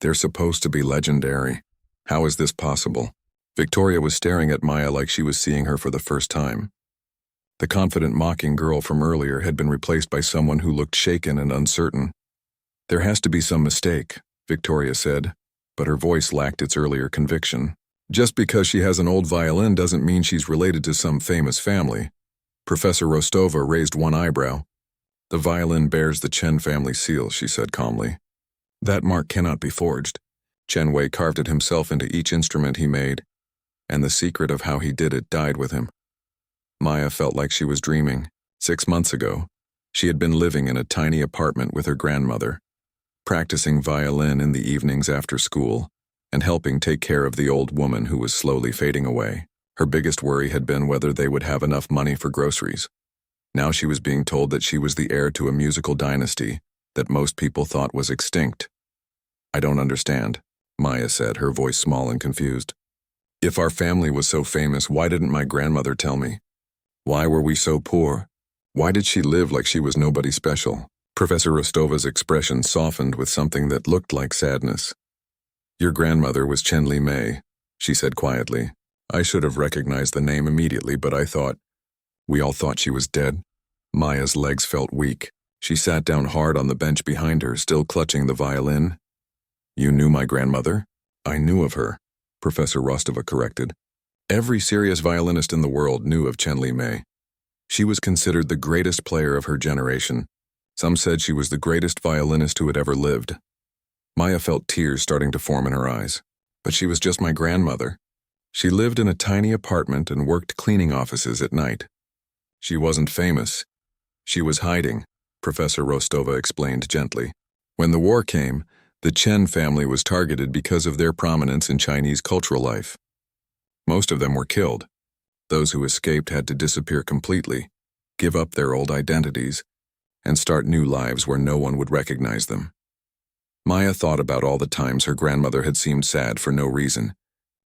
They're supposed to be legendary. How is this possible? Victoria was staring at Maya like she was seeing her for the first time. The confident, mocking girl from earlier had been replaced by someone who looked shaken and uncertain. There has to be some mistake, Victoria said, but her voice lacked its earlier conviction. Just because she has an old violin doesn't mean she's related to some famous family. Professor Rostova raised one eyebrow. The violin bears the Chen family seal, she said calmly. That mark cannot be forged. Chen Wei carved it himself into each instrument he made, and the secret of how he did it died with him. Maya felt like she was dreaming. 6 months ago, she had been living in a tiny apartment with her grandmother, practicing violin in the evenings after school, and helping take care of the old woman who was slowly fading away. Her biggest worry had been whether they would have enough money for groceries. Now she was being told that she was the heir to a musical dynasty that most people thought was extinct. I don't understand, Maya said, her voice small and confused. If our family was so famous, why didn't my grandmother tell me? Why were we so poor? Why did she live like she was nobody special? Professor Rostova's expression softened with something that looked like sadness. Your grandmother was Chen Li Mei, she said quietly. I should have recognized the name immediately, but we all thought she was dead. Maya's legs felt weak. She sat down hard on the bench behind her, still clutching the violin. You knew my grandmother? I knew of her, Professor Rostova corrected. Every serious violinist in the world knew of Chen Li Mei. She was considered the greatest player of her generation. Some said she was the greatest violinist who had ever lived. Maya felt tears starting to form in her eyes. But she was just my grandmother. She lived in a tiny apartment and worked cleaning offices at night. She wasn't famous. She was hiding, Professor Rostova explained gently. When the war came, the Chen family was targeted because of their prominence in Chinese cultural life. Most of them were killed. Those who escaped had to disappear completely, give up their old identities, and start new lives where no one would recognize them. Maya thought about all the times her grandmother had seemed sad for no reason,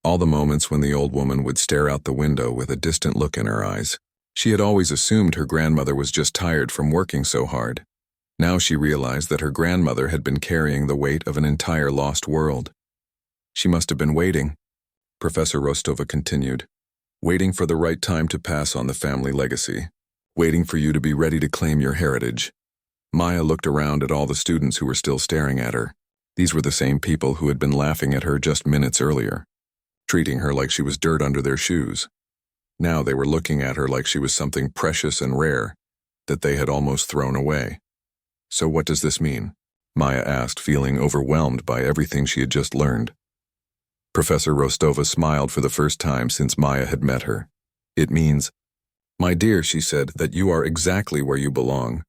all the moments when the old woman would stare out the window with a distant look in her eyes. She had always assumed her grandmother was just tired from working so hard. Now she realized that her grandmother had been carrying the weight of an entire lost world. She must have been waiting, Professor Rostova continued, waiting for the right time to pass on the family legacy, waiting for you to be ready to claim your heritage. Maya looked around at all the students who were still staring at her. These were the same people who had been laughing at her just minutes earlier, treating her like she was dirt under their shoes. Now they were looking at her like she was something precious and rare that they had almost thrown away. So what does this mean? Maya asked, feeling overwhelmed by everything she had just learned. Professor Rostova smiled for the first time since Maya had met her. It means, my dear, she said, that you are exactly where you belong.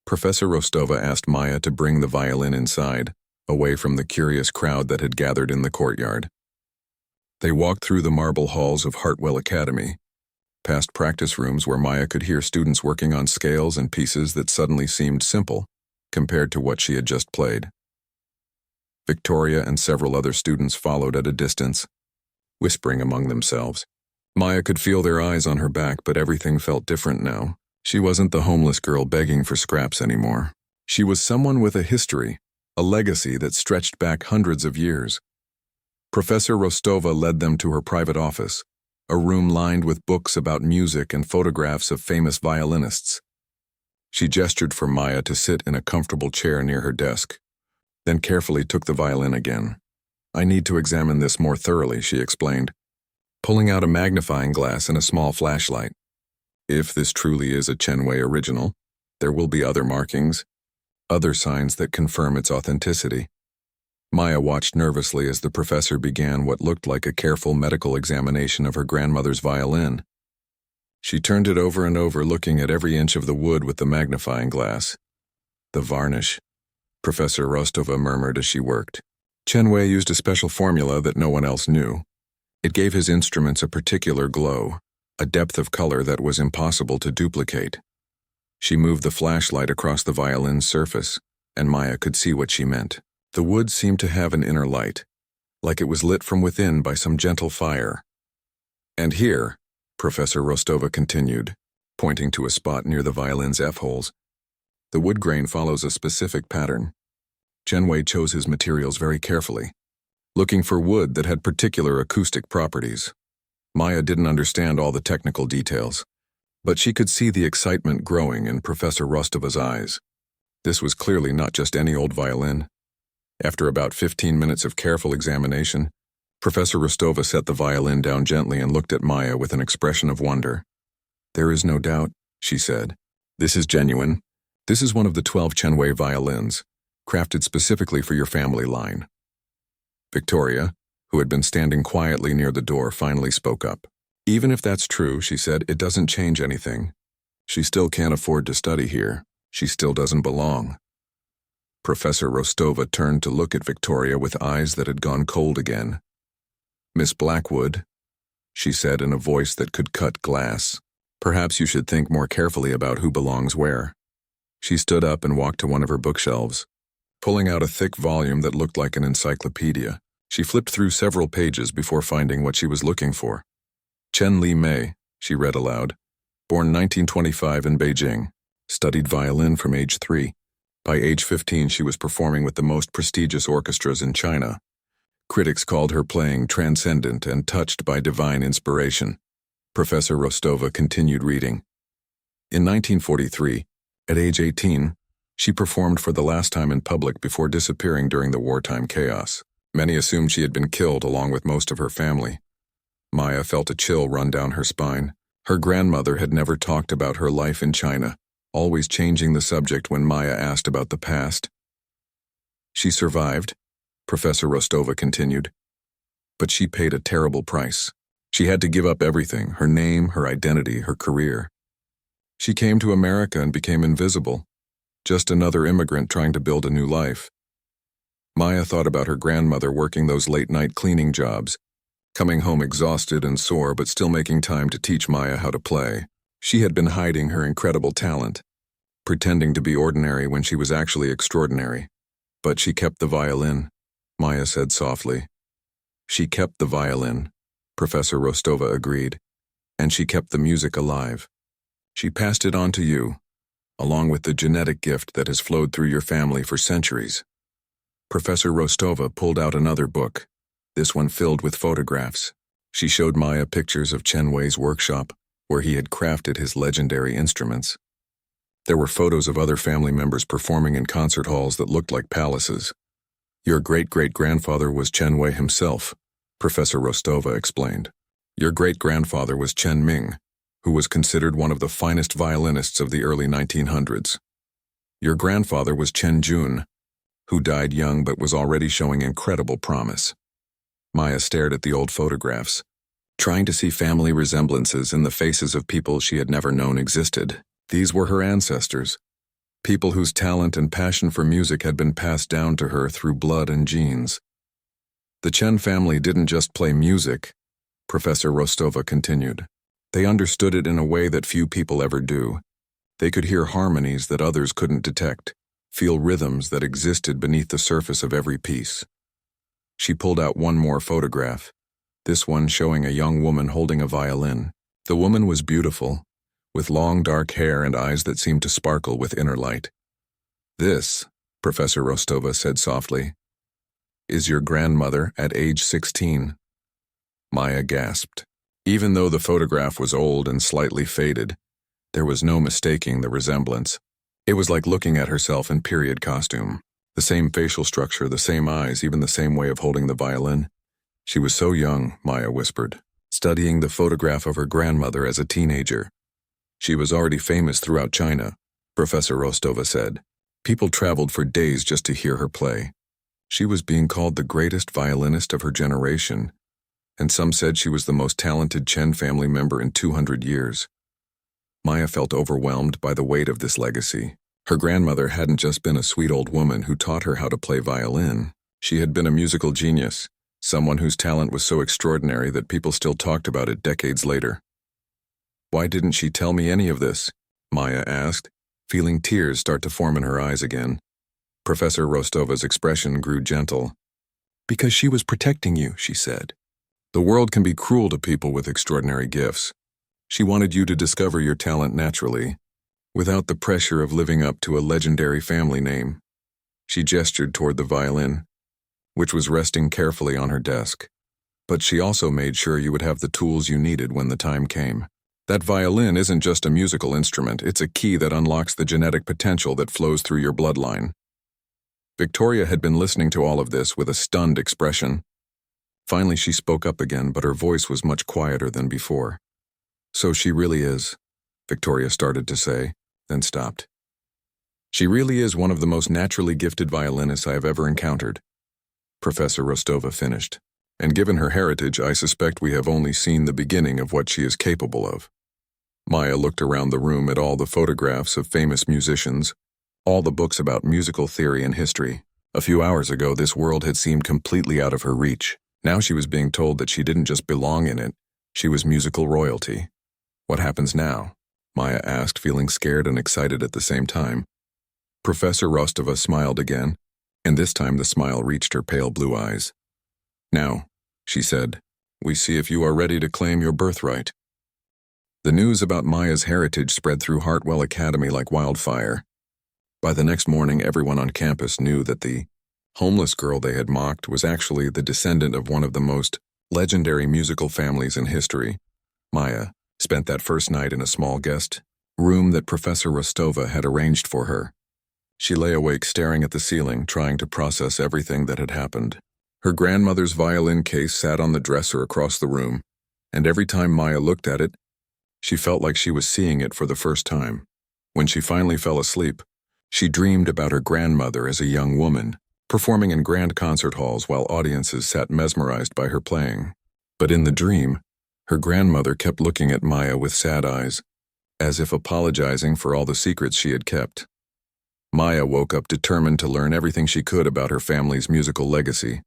Professor Rostova asked Maya to bring the violin inside, away from the curious crowd that had gathered in the courtyard. They walked through the marble halls of Hartwell Academy, past practice rooms where Maya could hear students working on scales and pieces that suddenly seemed simple compared to what she had just played. Victoria and several other students followed at a distance, whispering among themselves. Maya could feel their eyes on her back, but everything felt different now. She wasn't the homeless girl begging for scraps anymore. She was someone with a history, a legacy that stretched back hundreds of years. Professor Rostova led them to her private office, a room lined with books about music and photographs of famous violinists. She gestured for Maya to sit in a comfortable chair near her desk, then carefully took the violin again. I need to examine this more thoroughly, she explained, pulling out a magnifying glass and a small flashlight. If this truly is a Chen Wei original, there will be other markings, other signs that confirm its authenticity. Maya watched nervously as the professor began what looked like a careful medical examination of her grandmother's violin. She turned it over and over, looking at every inch of the wood with the magnifying glass. The varnish, Professor Rostova murmured as she worked. Chen Wei used a special formula that no one else knew. It gave his instruments a particular glow, a depth of color that was impossible to duplicate. She moved the flashlight across the violin's surface, and Maya could see what she meant. The wood seemed to have an inner light, like it was lit from within by some gentle fire. And here, Professor Rostova continued, pointing to a spot near the violin's F-holes. The wood grain follows a specific pattern. Chen Wei chose his materials very carefully, looking for wood that had particular acoustic properties. Maya didn't understand all the technical details, but she could see the excitement growing in Professor Rostova's eyes. This was clearly not just any old violin. After about 15 minutes of careful examination, Professor Rostova set the violin down gently and looked at Maya with an expression of wonder. "There is no doubt," she said. "This is genuine. This is one of the 12 Chen Wei violins, crafted specifically for your family line." Victoria, who had been standing quietly near the door, finally spoke up. "Even if that's true," she said, "it doesn't change anything. She still can't afford to study here. She still doesn't belong." Professor Rostova turned to look at Victoria with eyes that had gone cold again. "Miss Blackwood," she said in a voice that could cut glass, "perhaps you should think more carefully about who belongs where." She stood up and walked to one of her bookshelves, pulling out a thick volume that looked like an encyclopedia. She flipped through several pages before finding what she was looking for. "Chen Li Mei," she read aloud, "born 1925 in Beijing, studied violin from age 3. By age 15 she was performing with the most prestigious orchestras in China. Critics called her playing transcendent and touched by divine inspiration." Professor Rostova continued reading. "In 1943, at age 18, she performed for the last time in public before disappearing during the wartime chaos. Many assumed she had been killed along with most of her family." Maya felt a chill run down her spine. Her grandmother had never talked about her life in China, always changing the subject when Maya asked about the past. "She survived," Professor Rostova continued, "but she paid a terrible price. She had to give up everything, her name, her identity, her career. She came to America and became invisible, just another immigrant trying to build a new life." Maya thought about her grandmother working those late-night cleaning jobs, coming home exhausted and sore but still making time to teach Maya how to play. She had been hiding her incredible talent, pretending to be ordinary when she was actually extraordinary. "But she kept the violin," Maya said softly. "She kept the violin," Professor Rostova agreed, "and she kept the music alive. She passed it on to you, along with the genetic gift that has flowed through your family for centuries." Professor Rostova pulled out another book, this one filled with photographs. She showed Maya pictures of Chen Wei's workshop, where he had crafted his legendary instruments. There were photos of other family members performing in concert halls that looked like palaces. "Your great-great-grandfather was Chen Wei himself," Professor Rostova explained. "Your great-grandfather was Chen Ming, who was considered one of the finest violinists of the early 1900s. Your grandfather was Chen Jun, who died young but was already showing incredible promise." Maya stared at the old photographs, trying to see family resemblances in the faces of people she had never known existed. These were her ancestors, people whose talent and passion for music had been passed down to her through blood and genes. "The Chen family didn't just play music," Professor Rostova continued. "They understood it in a way that few people ever do. They could hear harmonies that others couldn't detect, feel rhythms that existed beneath the surface of every piece." She pulled out one more photograph, this one showing a young woman holding a violin. The woman was beautiful, with long dark hair and eyes that seemed to sparkle with inner light. "This," Professor Rostova said softly, "is your grandmother at age 16. Maya gasped. Even though the photograph was old and slightly faded, there was no mistaking the resemblance. It was like looking at herself in period costume. The same facial structure, the same eyes, even the same way of holding the violin. She was so young, Maya whispered, studying the photograph of her grandmother as a teenager. She was already famous throughout China, Professor Rostova said. People traveled for days just to hear her play. She was being called the greatest violinist of her generation, and some said she was the most talented Chen family member in 200 years. Maya felt overwhelmed by the weight of this legacy. Her grandmother hadn't just been a sweet old woman who taught her how to play violin. She had been a musical genius, someone whose talent was so extraordinary that people still talked about it decades later. "Why didn't she tell me any of this?" Maya asked, feeling tears start to form in her eyes again. Professor Rostova's expression grew gentle. "Because she was protecting you," she said. "The world can be cruel to people with extraordinary gifts. She wanted you to discover your talent naturally, without the pressure of living up to a legendary family name. She gestured toward the violin, which was resting carefully on her desk. But she also made sure you would have the tools you needed when the time came. That violin isn't just a musical instrument, it's a key that unlocks the genetic potential that flows through your bloodline. Victoria had been listening to all of this with a stunned expression. Finally, she spoke up again, but her voice was much quieter than before. So she really is, Victoria started to say, then stopped. She really is one of the most naturally gifted violinists I have ever encountered, Professor Rostova finished. And given her heritage, I suspect we have only seen the beginning of what she is capable of. Maya looked around the room at all the photographs of famous musicians, all the books about musical theory and history. A few hours ago, this world had seemed completely out of her reach. Now she was being told that she didn't just belong in it, she was musical royalty. What happens now? Maya asked, feeling scared and excited at the same time. Professor Rostova smiled again, and this time the smile reached her pale blue eyes. Now, she said, we see if you are ready to claim your birthright. The news about Maya's heritage spread through Hartwell Academy like wildfire. By the next morning, everyone on campus knew that the homeless girl they had mocked was actually the descendant of one of the most legendary musical families in history. Maya spent that first night in a small guest room that Professor Rostova had arranged for her. She lay awake staring at the ceiling, trying to process everything that had happened. Her grandmother's violin case sat on the dresser across the room, and every time Maya looked at it, she felt like she was seeing it for the first time. When she finally fell asleep, she dreamed about her grandmother as a young woman, performing in grand concert halls while audiences sat mesmerized by her playing. But in the dream, her grandmother kept looking at Maya with sad eyes, as if apologizing for all the secrets she had kept. Maya woke up determined to learn everything she could about her family's musical legacy.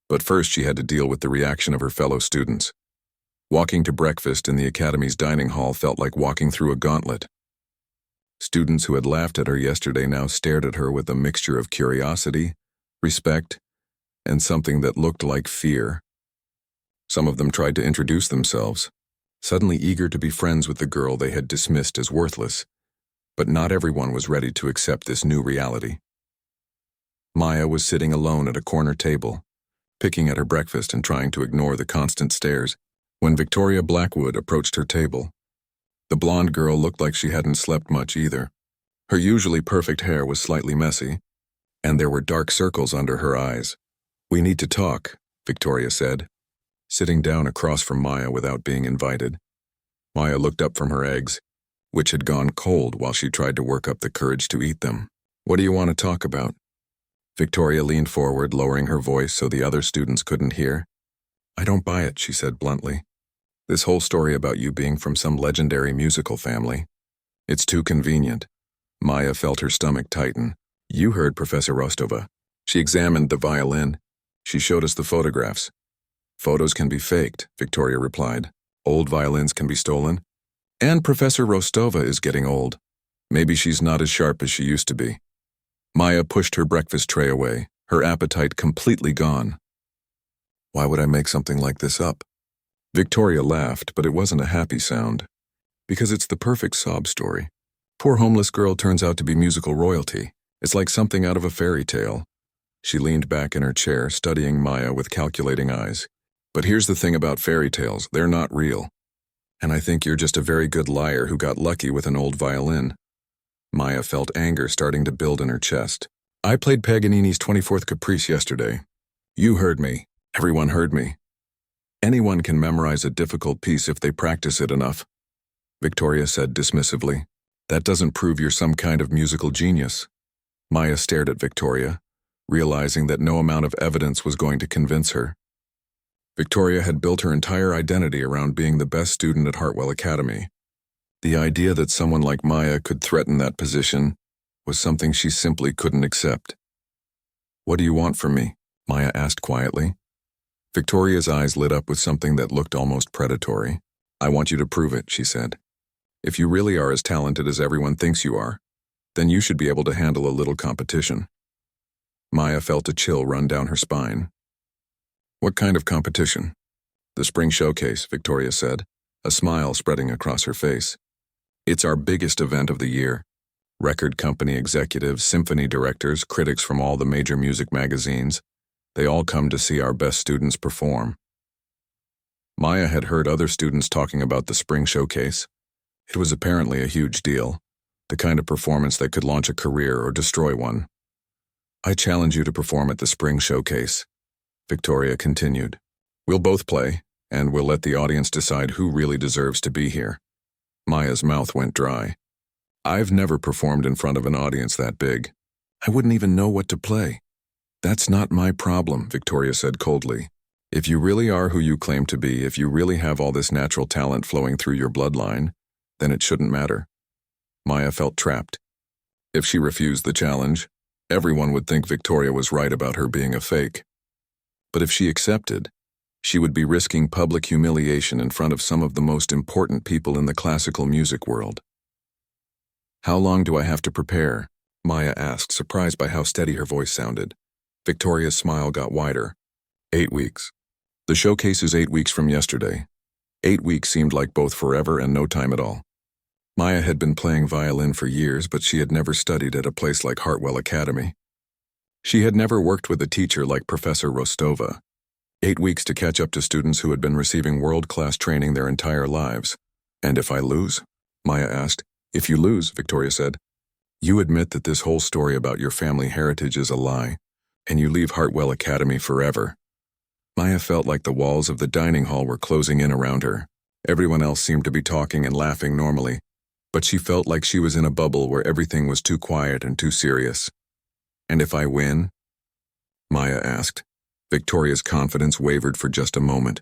But first she had to deal with the reaction of her fellow students. Walking to breakfast in the academy's dining hall felt like walking through a gauntlet. Students who had laughed at her yesterday now stared at her with a mixture of curiosity, respect, and something that looked like fear. Some of them tried to introduce themselves, suddenly eager to be friends with the girl they had dismissed as worthless. But not everyone was ready to accept this new reality. Maya was sitting alone at a corner table, picking at her breakfast and trying to ignore the constant stares, when Victoria Blackwood approached her table. The blonde girl looked like she hadn't slept much either. Her usually perfect hair was slightly messy, and there were dark circles under her eyes. "We need to talk," Victoria said, sitting down across from Maya without being invited. Maya looked up from her eggs, which had gone cold while she tried to work up the courage to eat them. "What do you want to talk about?" Victoria leaned forward, lowering her voice so the other students couldn't hear. "I don't buy it," she said bluntly. "This whole story about you being from some legendary musical family. It's too convenient." Maya felt her stomach tighten. "You heard Professor Rostova. She examined the violin. She showed us the photographs." "Photos can be faked," Victoria replied. "Old violins can be stolen. And Professor Rostova is getting old. Maybe she's not as sharp as she used to be." Maya pushed her breakfast tray away, her appetite completely gone. "Why would I make something like this up?" Victoria laughed, but it wasn't a happy sound. "Because it's the perfect sob story. Poor homeless girl turns out to be musical royalty. It's like something out of a fairy tale." She leaned back in her chair, studying Maya with calculating eyes. "But here's the thing about fairy tales, they're not real. And I think you're just a very good liar who got lucky with an old violin." Maya felt anger starting to build in her chest. "I played Paganini's 24th Caprice yesterday. You heard me. Everyone heard me. Anyone can memorize a difficult piece if they practice it enough," Victoria said dismissively. "That doesn't prove you're some kind of musical genius." Maya stared at Victoria, realizing that no amount of evidence was going to convince her. Victoria had built her entire identity around being the best student at Hartwell Academy. The idea that someone like Maya could threaten that position was something she simply couldn't accept. "What do you want from me?" Maya asked quietly. Victoria's eyes lit up with something that looked almost predatory. "I want you to prove it," she said. "If you really are as talented as everyone thinks you are, then you should be able to handle a little competition." Maya felt a chill run down her spine. "What kind of competition?" "The spring showcase," Victoria said. a smile spreading across her face. It's our biggest event of the year. Record company executives, symphony directors, critics from all the major music magazines, they all come to see our best students perform. Maya had heard other students talking about the spring showcase. It was apparently a huge deal, the kind of performance that could launch a career or destroy one. I challenge you to perform at the spring showcase, Victoria continued. We'll both play, and we'll let the audience decide who really deserves to be here. Maya's mouth went dry. I've never performed in front of an audience that big. I wouldn't even know what to play. That's not my problem, Victoria said coldly. If you really are who you claim to be, if you really have all this natural talent flowing through your bloodline, then it shouldn't matter. Maya felt trapped. If she refused the challenge, everyone would think Victoria was right about her being a fake. But if she accepted, she would be risking public humiliation in front of some of the most important people in the classical music world. How long do I have to prepare? Maya asked, surprised by how steady her voice sounded. Victoria's smile got wider. 8 weeks. The showcase is 8 weeks from yesterday. 8 weeks seemed like both forever and no time at all. Maya had been playing violin for years, but she had never studied at a place like Hartwell Academy. She had never worked with a teacher like Professor Rostova. 8 weeks to catch up to students who had been receiving world-class training their entire lives. And if I lose? Maya asked. If you lose, Victoria said, you admit that this whole story about your family heritage is a lie, and you leave Hartwell Academy forever. Maya felt like the walls of the dining hall were closing in around her. Everyone else seemed to be talking and laughing normally, but she felt like she was in a bubble where everything was too quiet and too serious. And if I win? Maya asked. Victoria's confidence wavered for just a moment.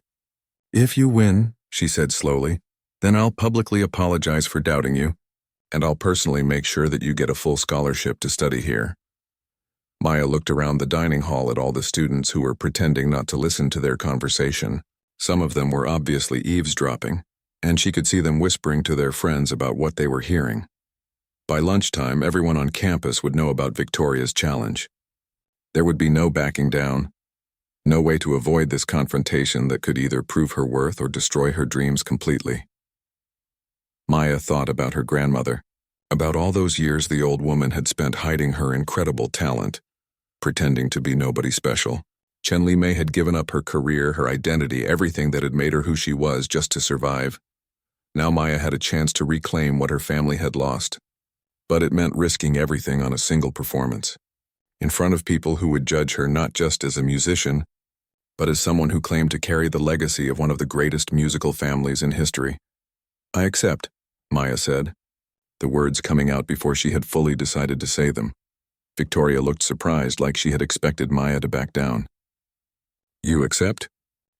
If you win, she said slowly, then I'll publicly apologize for doubting you, and I'll personally make sure that you get a full scholarship to study here. Maya looked around the dining hall at all the students who were pretending not to listen to their conversation. Some of them were obviously eavesdropping, and she could see them whispering to their friends about what they were hearing. By lunchtime, everyone on campus would know about Victoria's challenge. There would be no backing down, no way to avoid this confrontation that could either prove her worth or destroy her dreams completely. Maya thought about her grandmother, about all those years the old woman had spent hiding her incredible talent, pretending to be nobody special. Chen Li Mei had given up her career, her identity, everything that had made her who she was just to survive. Now Maya had a chance to reclaim what her family had lost. But it meant risking everything on a single performance, in front of people who would judge her not just as a musician, but as someone who claimed to carry the legacy of one of the greatest musical families in history. I accept, Maya said, the words coming out before she had fully decided to say them. Victoria looked surprised, like she had expected Maya to back down. You accept?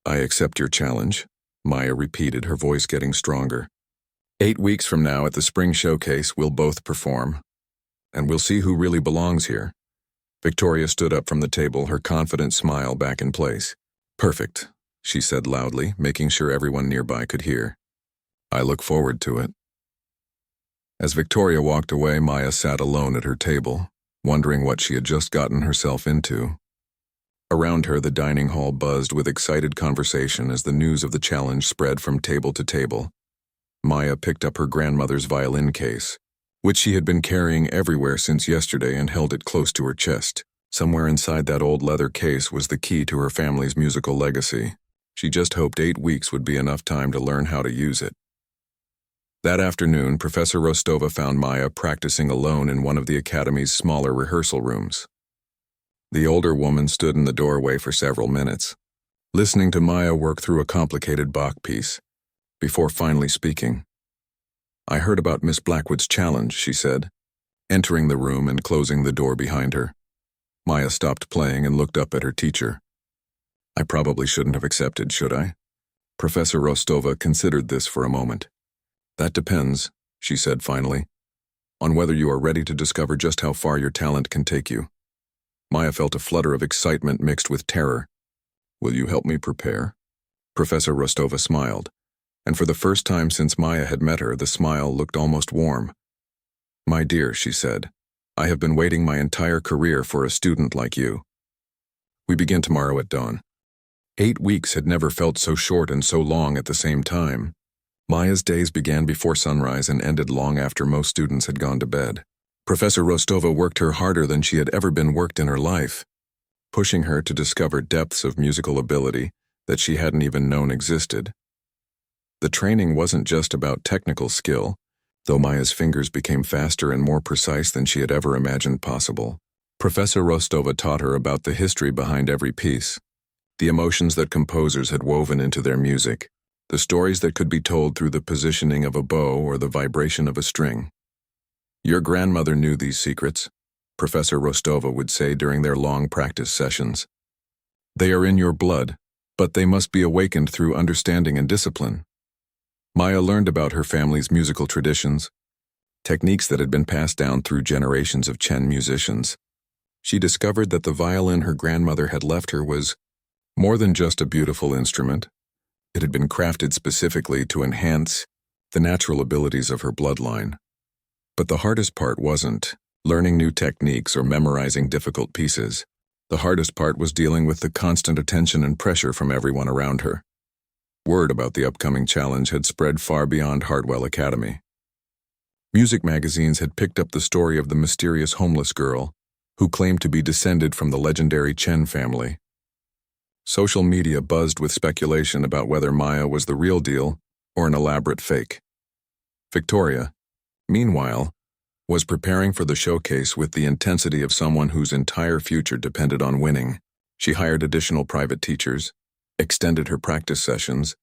I accept your challenge, Maya repeated, her voice getting stronger. 8 weeks from now at the spring showcase, we'll both perform, and we'll see who really belongs here. Victoria stood up from the table, her confident smile back in place. Perfect, she said loudly, making sure everyone nearby could hear. I look forward to it. As Victoria walked away, Maya sat alone at her table, wondering what she had just gotten herself into. Around her, the dining hall buzzed with excited conversation as the news of the challenge spread from table to table. Maya picked up her grandmother's violin case, which she had been carrying everywhere since yesterday, and held it close to her chest. Somewhere inside that old leather case was the key to her family's musical legacy. She just hoped 8 weeks would be enough time to learn how to use it. That afternoon, Professor Rostova found Maya practicing alone in one of the academy's smaller rehearsal rooms. The older woman stood in the doorway for several minutes, listening to Maya work through a complicated Bach piece, before finally speaking. I heard about Miss Blackwood's challenge, she said, entering the room and closing the door behind her. Maya stopped playing and looked up at her teacher. I probably shouldn't have accepted, should I? Professor Rostova considered this for a moment. That depends, she said finally, on whether you are ready to discover just how far your talent can take you. Maya felt a flutter of excitement mixed with terror. Will you help me prepare? Professor Rostova smiled, and for the first time since Maya had met her, the smile looked almost warm. My dear, she said, I have been waiting my entire career for a student like you. We begin tomorrow at dawn. 8 weeks had never felt so short and so long at the same time. Maya's days began before sunrise and ended long after most students had gone to bed. Professor Rostova worked her harder than she had ever been worked in her life, pushing her to discover depths of musical ability that she hadn't even known existed. The training wasn't just about technical skill, though Maya's fingers became faster and more precise than she had ever imagined possible. Professor Rostova taught her about the history behind every piece, the emotions that composers had woven into their music, the stories that could be told through the positioning of a bow or the vibration of a string. "Your grandmother knew these secrets," Professor Rostova would say during their long practice sessions. "They are in your blood, but they must be awakened through understanding and discipline." Maya learned about her family's musical traditions, techniques that had been passed down through generations of Chen musicians. She discovered that the violin her grandmother had left her was more than just a beautiful instrument. It had been crafted specifically to enhance the natural abilities of her bloodline. But the hardest part wasn't learning new techniques or memorizing difficult pieces. The hardest part was dealing with the constant attention and pressure from everyone around her. Word about the upcoming challenge had spread far beyond Hartwell Academy. Music magazines had picked up the story of the mysterious homeless girl who claimed to be descended from the legendary Chen family. Social media buzzed with speculation about whether Maya was the real deal or an elaborate fake. Victoria, meanwhile, was preparing for the showcase with the intensity of someone whose entire future depended on winning. She hired additional private teachers, extended her practice sessions,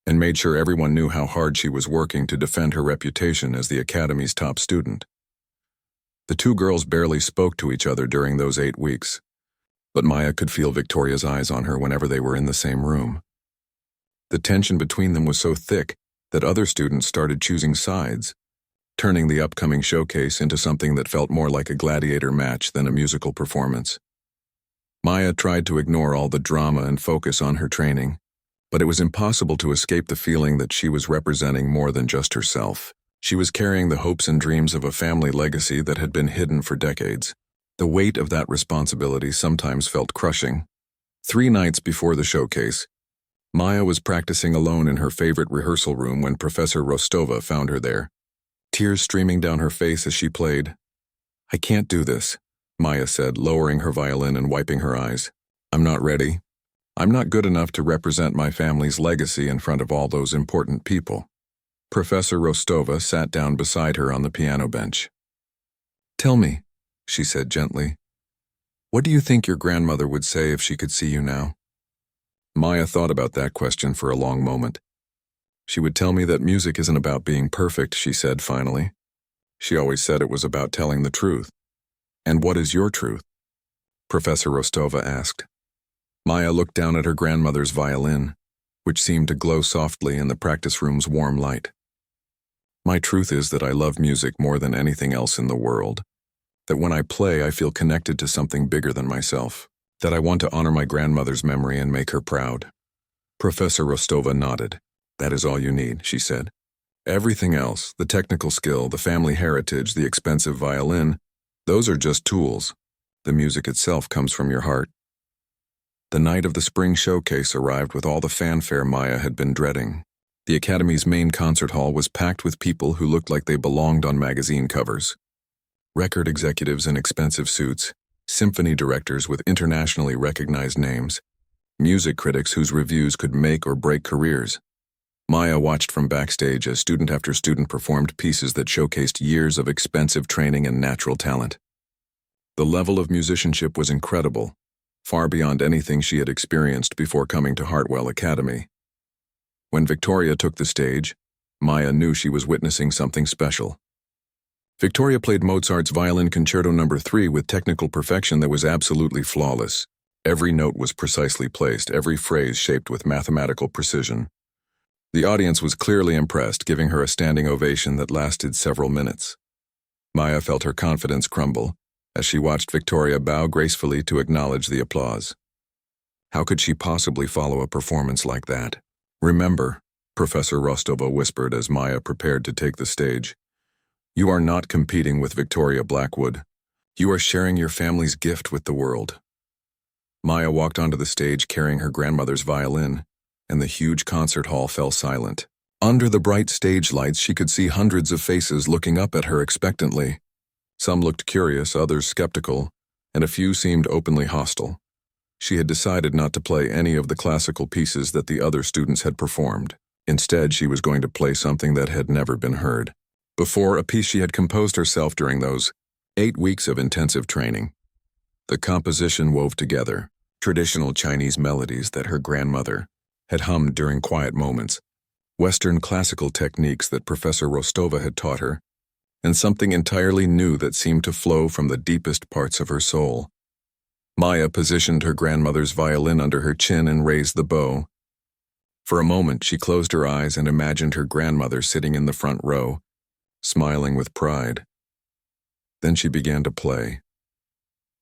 and made sure everyone knew how hard she was working to defend her reputation as the Academy's top student. The two girls barely spoke to each other during those 8 weeks, but Maya could feel Victoria's eyes on her whenever they were in the same room. The tension between them was so thick that other students started choosing sides, turning the upcoming showcase into something that felt more like a gladiator match than a musical performance. Maya tried to ignore all the drama and focus on her training, but it was impossible to escape the feeling that she was representing more than just herself. She was carrying the hopes and dreams of a family legacy that had been hidden for decades. The weight of that responsibility sometimes felt crushing. 3 nights before the showcase, Maya was practicing alone in her favorite rehearsal room when Professor Rostova found her there, tears streaming down her face as she played. "I can't do this," Maya said, lowering her violin and wiping her eyes. "I'm not ready. I'm not good enough to represent my family's legacy in front of all those important people." Professor Rostova sat down beside her on the piano bench. "Tell me," she said gently, "what do you think your grandmother would say if she could see you now?" Maya thought about that question for a long moment. "She would tell me that music isn't about being perfect," she said finally. "She always said it was about telling the truth." "And what is your truth?" Professor Rostova asked. Maya looked down at her grandmother's violin, which seemed to glow softly in the practice room's warm light. "My truth is that I love music more than anything else in the world, that when I play I feel connected to something bigger than myself, that I want to honor my grandmother's memory and make her proud." Professor Rostova nodded. "That is all you need," she said. "Everything else, the technical skill, the family heritage, the expensive violin, those are just tools. The music itself comes from your heart." The night of the spring showcase arrived with all the fanfare Maya had been dreading. The Academy's main concert hall was packed with people who looked like they belonged on magazine covers. Record executives in expensive suits, symphony directors with internationally recognized names, music critics whose reviews could make or break careers. Maya watched from backstage as student after student performed pieces that showcased years of expensive training and natural talent. The level of musicianship was incredible, far beyond anything she had experienced before coming to Hartwell Academy. When Victoria took the stage, Maya knew she was witnessing something special. Victoria played Mozart's Violin Concerto No. 3 with technical perfection that was absolutely flawless. Every note was precisely placed, every phrase shaped with mathematical precision. The audience was clearly impressed, giving her a standing ovation that lasted several minutes. Maya felt her confidence crumble as she watched Victoria bow gracefully to acknowledge the applause. How could she possibly follow a performance like that? "Remember," Professor Rostova whispered as Maya prepared to take the stage, "you are not competing with Victoria Blackwood. You are sharing your family's gift with the world." Maya walked onto the stage carrying her grandmother's violin, and the huge concert hall fell silent. Under the bright stage lights, she could see hundreds of faces looking up at her expectantly. Some looked curious, others skeptical, and a few seemed openly hostile. She had decided not to play any of the classical pieces that the other students had performed. Instead, she was going to play something that had never been heard before, a piece she had composed herself during those 8 weeks of intensive training. The composition wove together traditional Chinese melodies that her grandmother had hummed during quiet moments, Western classical techniques that Professor Rostova had taught her, and something entirely new that seemed to flow from the deepest parts of her soul. Maya positioned her grandmother's violin under her chin and raised the bow. For a moment, she closed her eyes and imagined her grandmother sitting in the front row, smiling with pride. Then she began to play.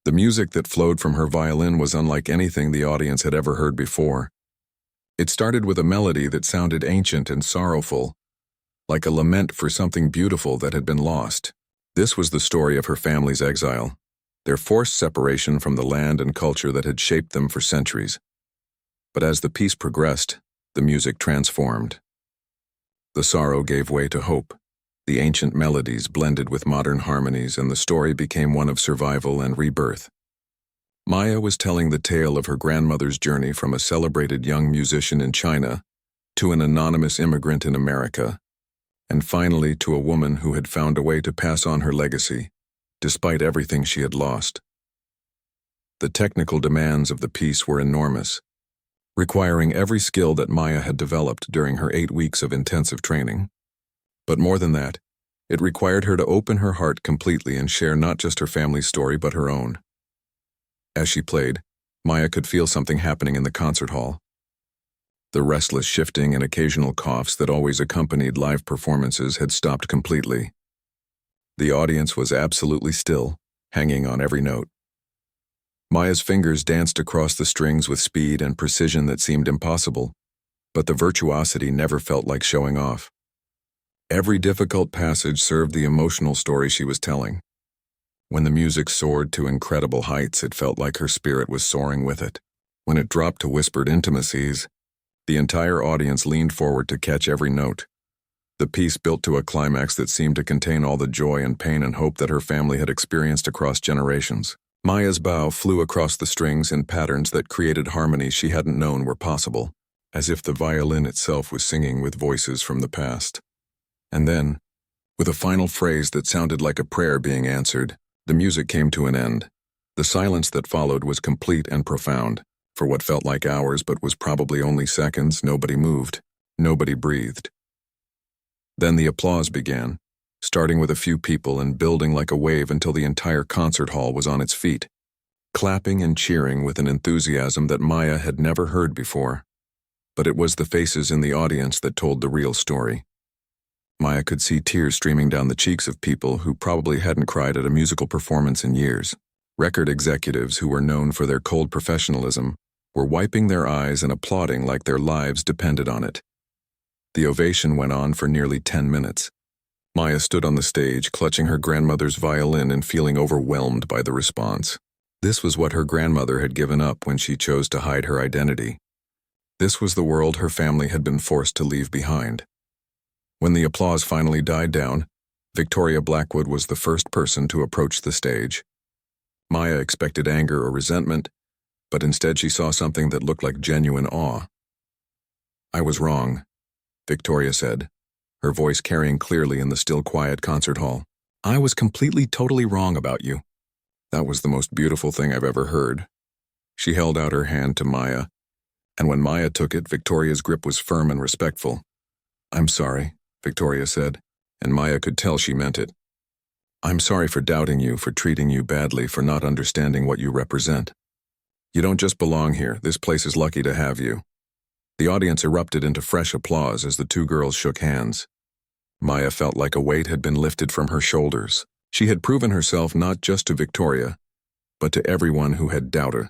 The music that flowed from her violin was unlike anything the audience had ever heard before. It started with a melody that sounded ancient and sorrowful, like a lament for something beautiful that had been lost. This was the story of her family's exile, their forced separation from the land and culture that had shaped them for centuries. But as the piece progressed, the music transformed. The sorrow gave way to hope. The ancient melodies blended with modern harmonies, and the story became one of survival and rebirth. Maya was telling the tale of her grandmother's journey from a celebrated young musician in China to an anonymous immigrant in America, and finally to a woman who had found a way to pass on her legacy, despite everything she had lost. The technical demands of the piece were enormous, requiring every skill that Maya had developed during her 8 weeks of intensive training. But more than that, it required her to open her heart completely and share not just her family's story but her own. As she played, Maya could feel something happening in the concert hall. The restless shifting and occasional coughs that always accompanied live performances had stopped completely. The audience was absolutely still, hanging on every note. Maya's fingers danced across the strings with speed and precision that seemed impossible, but the virtuosity never felt like showing off. Every difficult passage served the emotional story she was telling. When the music soared to incredible heights, it felt like her spirit was soaring with it. When it dropped to whispered intimacies, the entire audience leaned forward to catch every note. The piece built to a climax that seemed to contain all the joy and pain and hope that her family had experienced across generations. Maya's bow flew across the strings in patterns that created harmonies she hadn't known were possible, as if the violin itself was singing with voices from the past. And then, with a final phrase that sounded like a prayer being answered, the music came to an end. The silence that followed was complete and profound. For what felt like hours but was probably only seconds, nobody moved. Nobody breathed. Then the applause began, starting with a few people and building like a wave until the entire concert hall was on its feet, clapping and cheering with an enthusiasm that Maya had never heard before. But it was the faces in the audience that told the real story. Maya could see tears streaming down the cheeks of people who probably hadn't cried at a musical performance in years. Record executives who were known for their cold professionalism were wiping their eyes and applauding like their lives depended on it. The ovation went on for nearly 10 minutes. Maya stood on the stage, clutching her grandmother's violin and feeling overwhelmed by the response. This was what her grandmother had given up when she chose to hide her identity. This was the world her family had been forced to leave behind. When the applause finally died down, Victoria Blackwood was the first person to approach the stage. Maya expected anger or resentment, but instead she saw something that looked like genuine awe. "I was wrong," Victoria said, her voice carrying clearly in the still quiet concert hall. "I was completely, totally wrong about you. That was the most beautiful thing I've ever heard." She held out her hand to Maya, and when Maya took it, Victoria's grip was firm and respectful. "I'm sorry," Victoria said, and Maya could tell she meant it. "I'm sorry for doubting you, for treating you badly, for not understanding what you represent. You don't just belong here. This place is lucky to have you." The audience erupted into fresh applause as the two girls shook hands. Maya felt like a weight had been lifted from her shoulders. She had proven herself not just to Victoria, but to everyone who had doubted.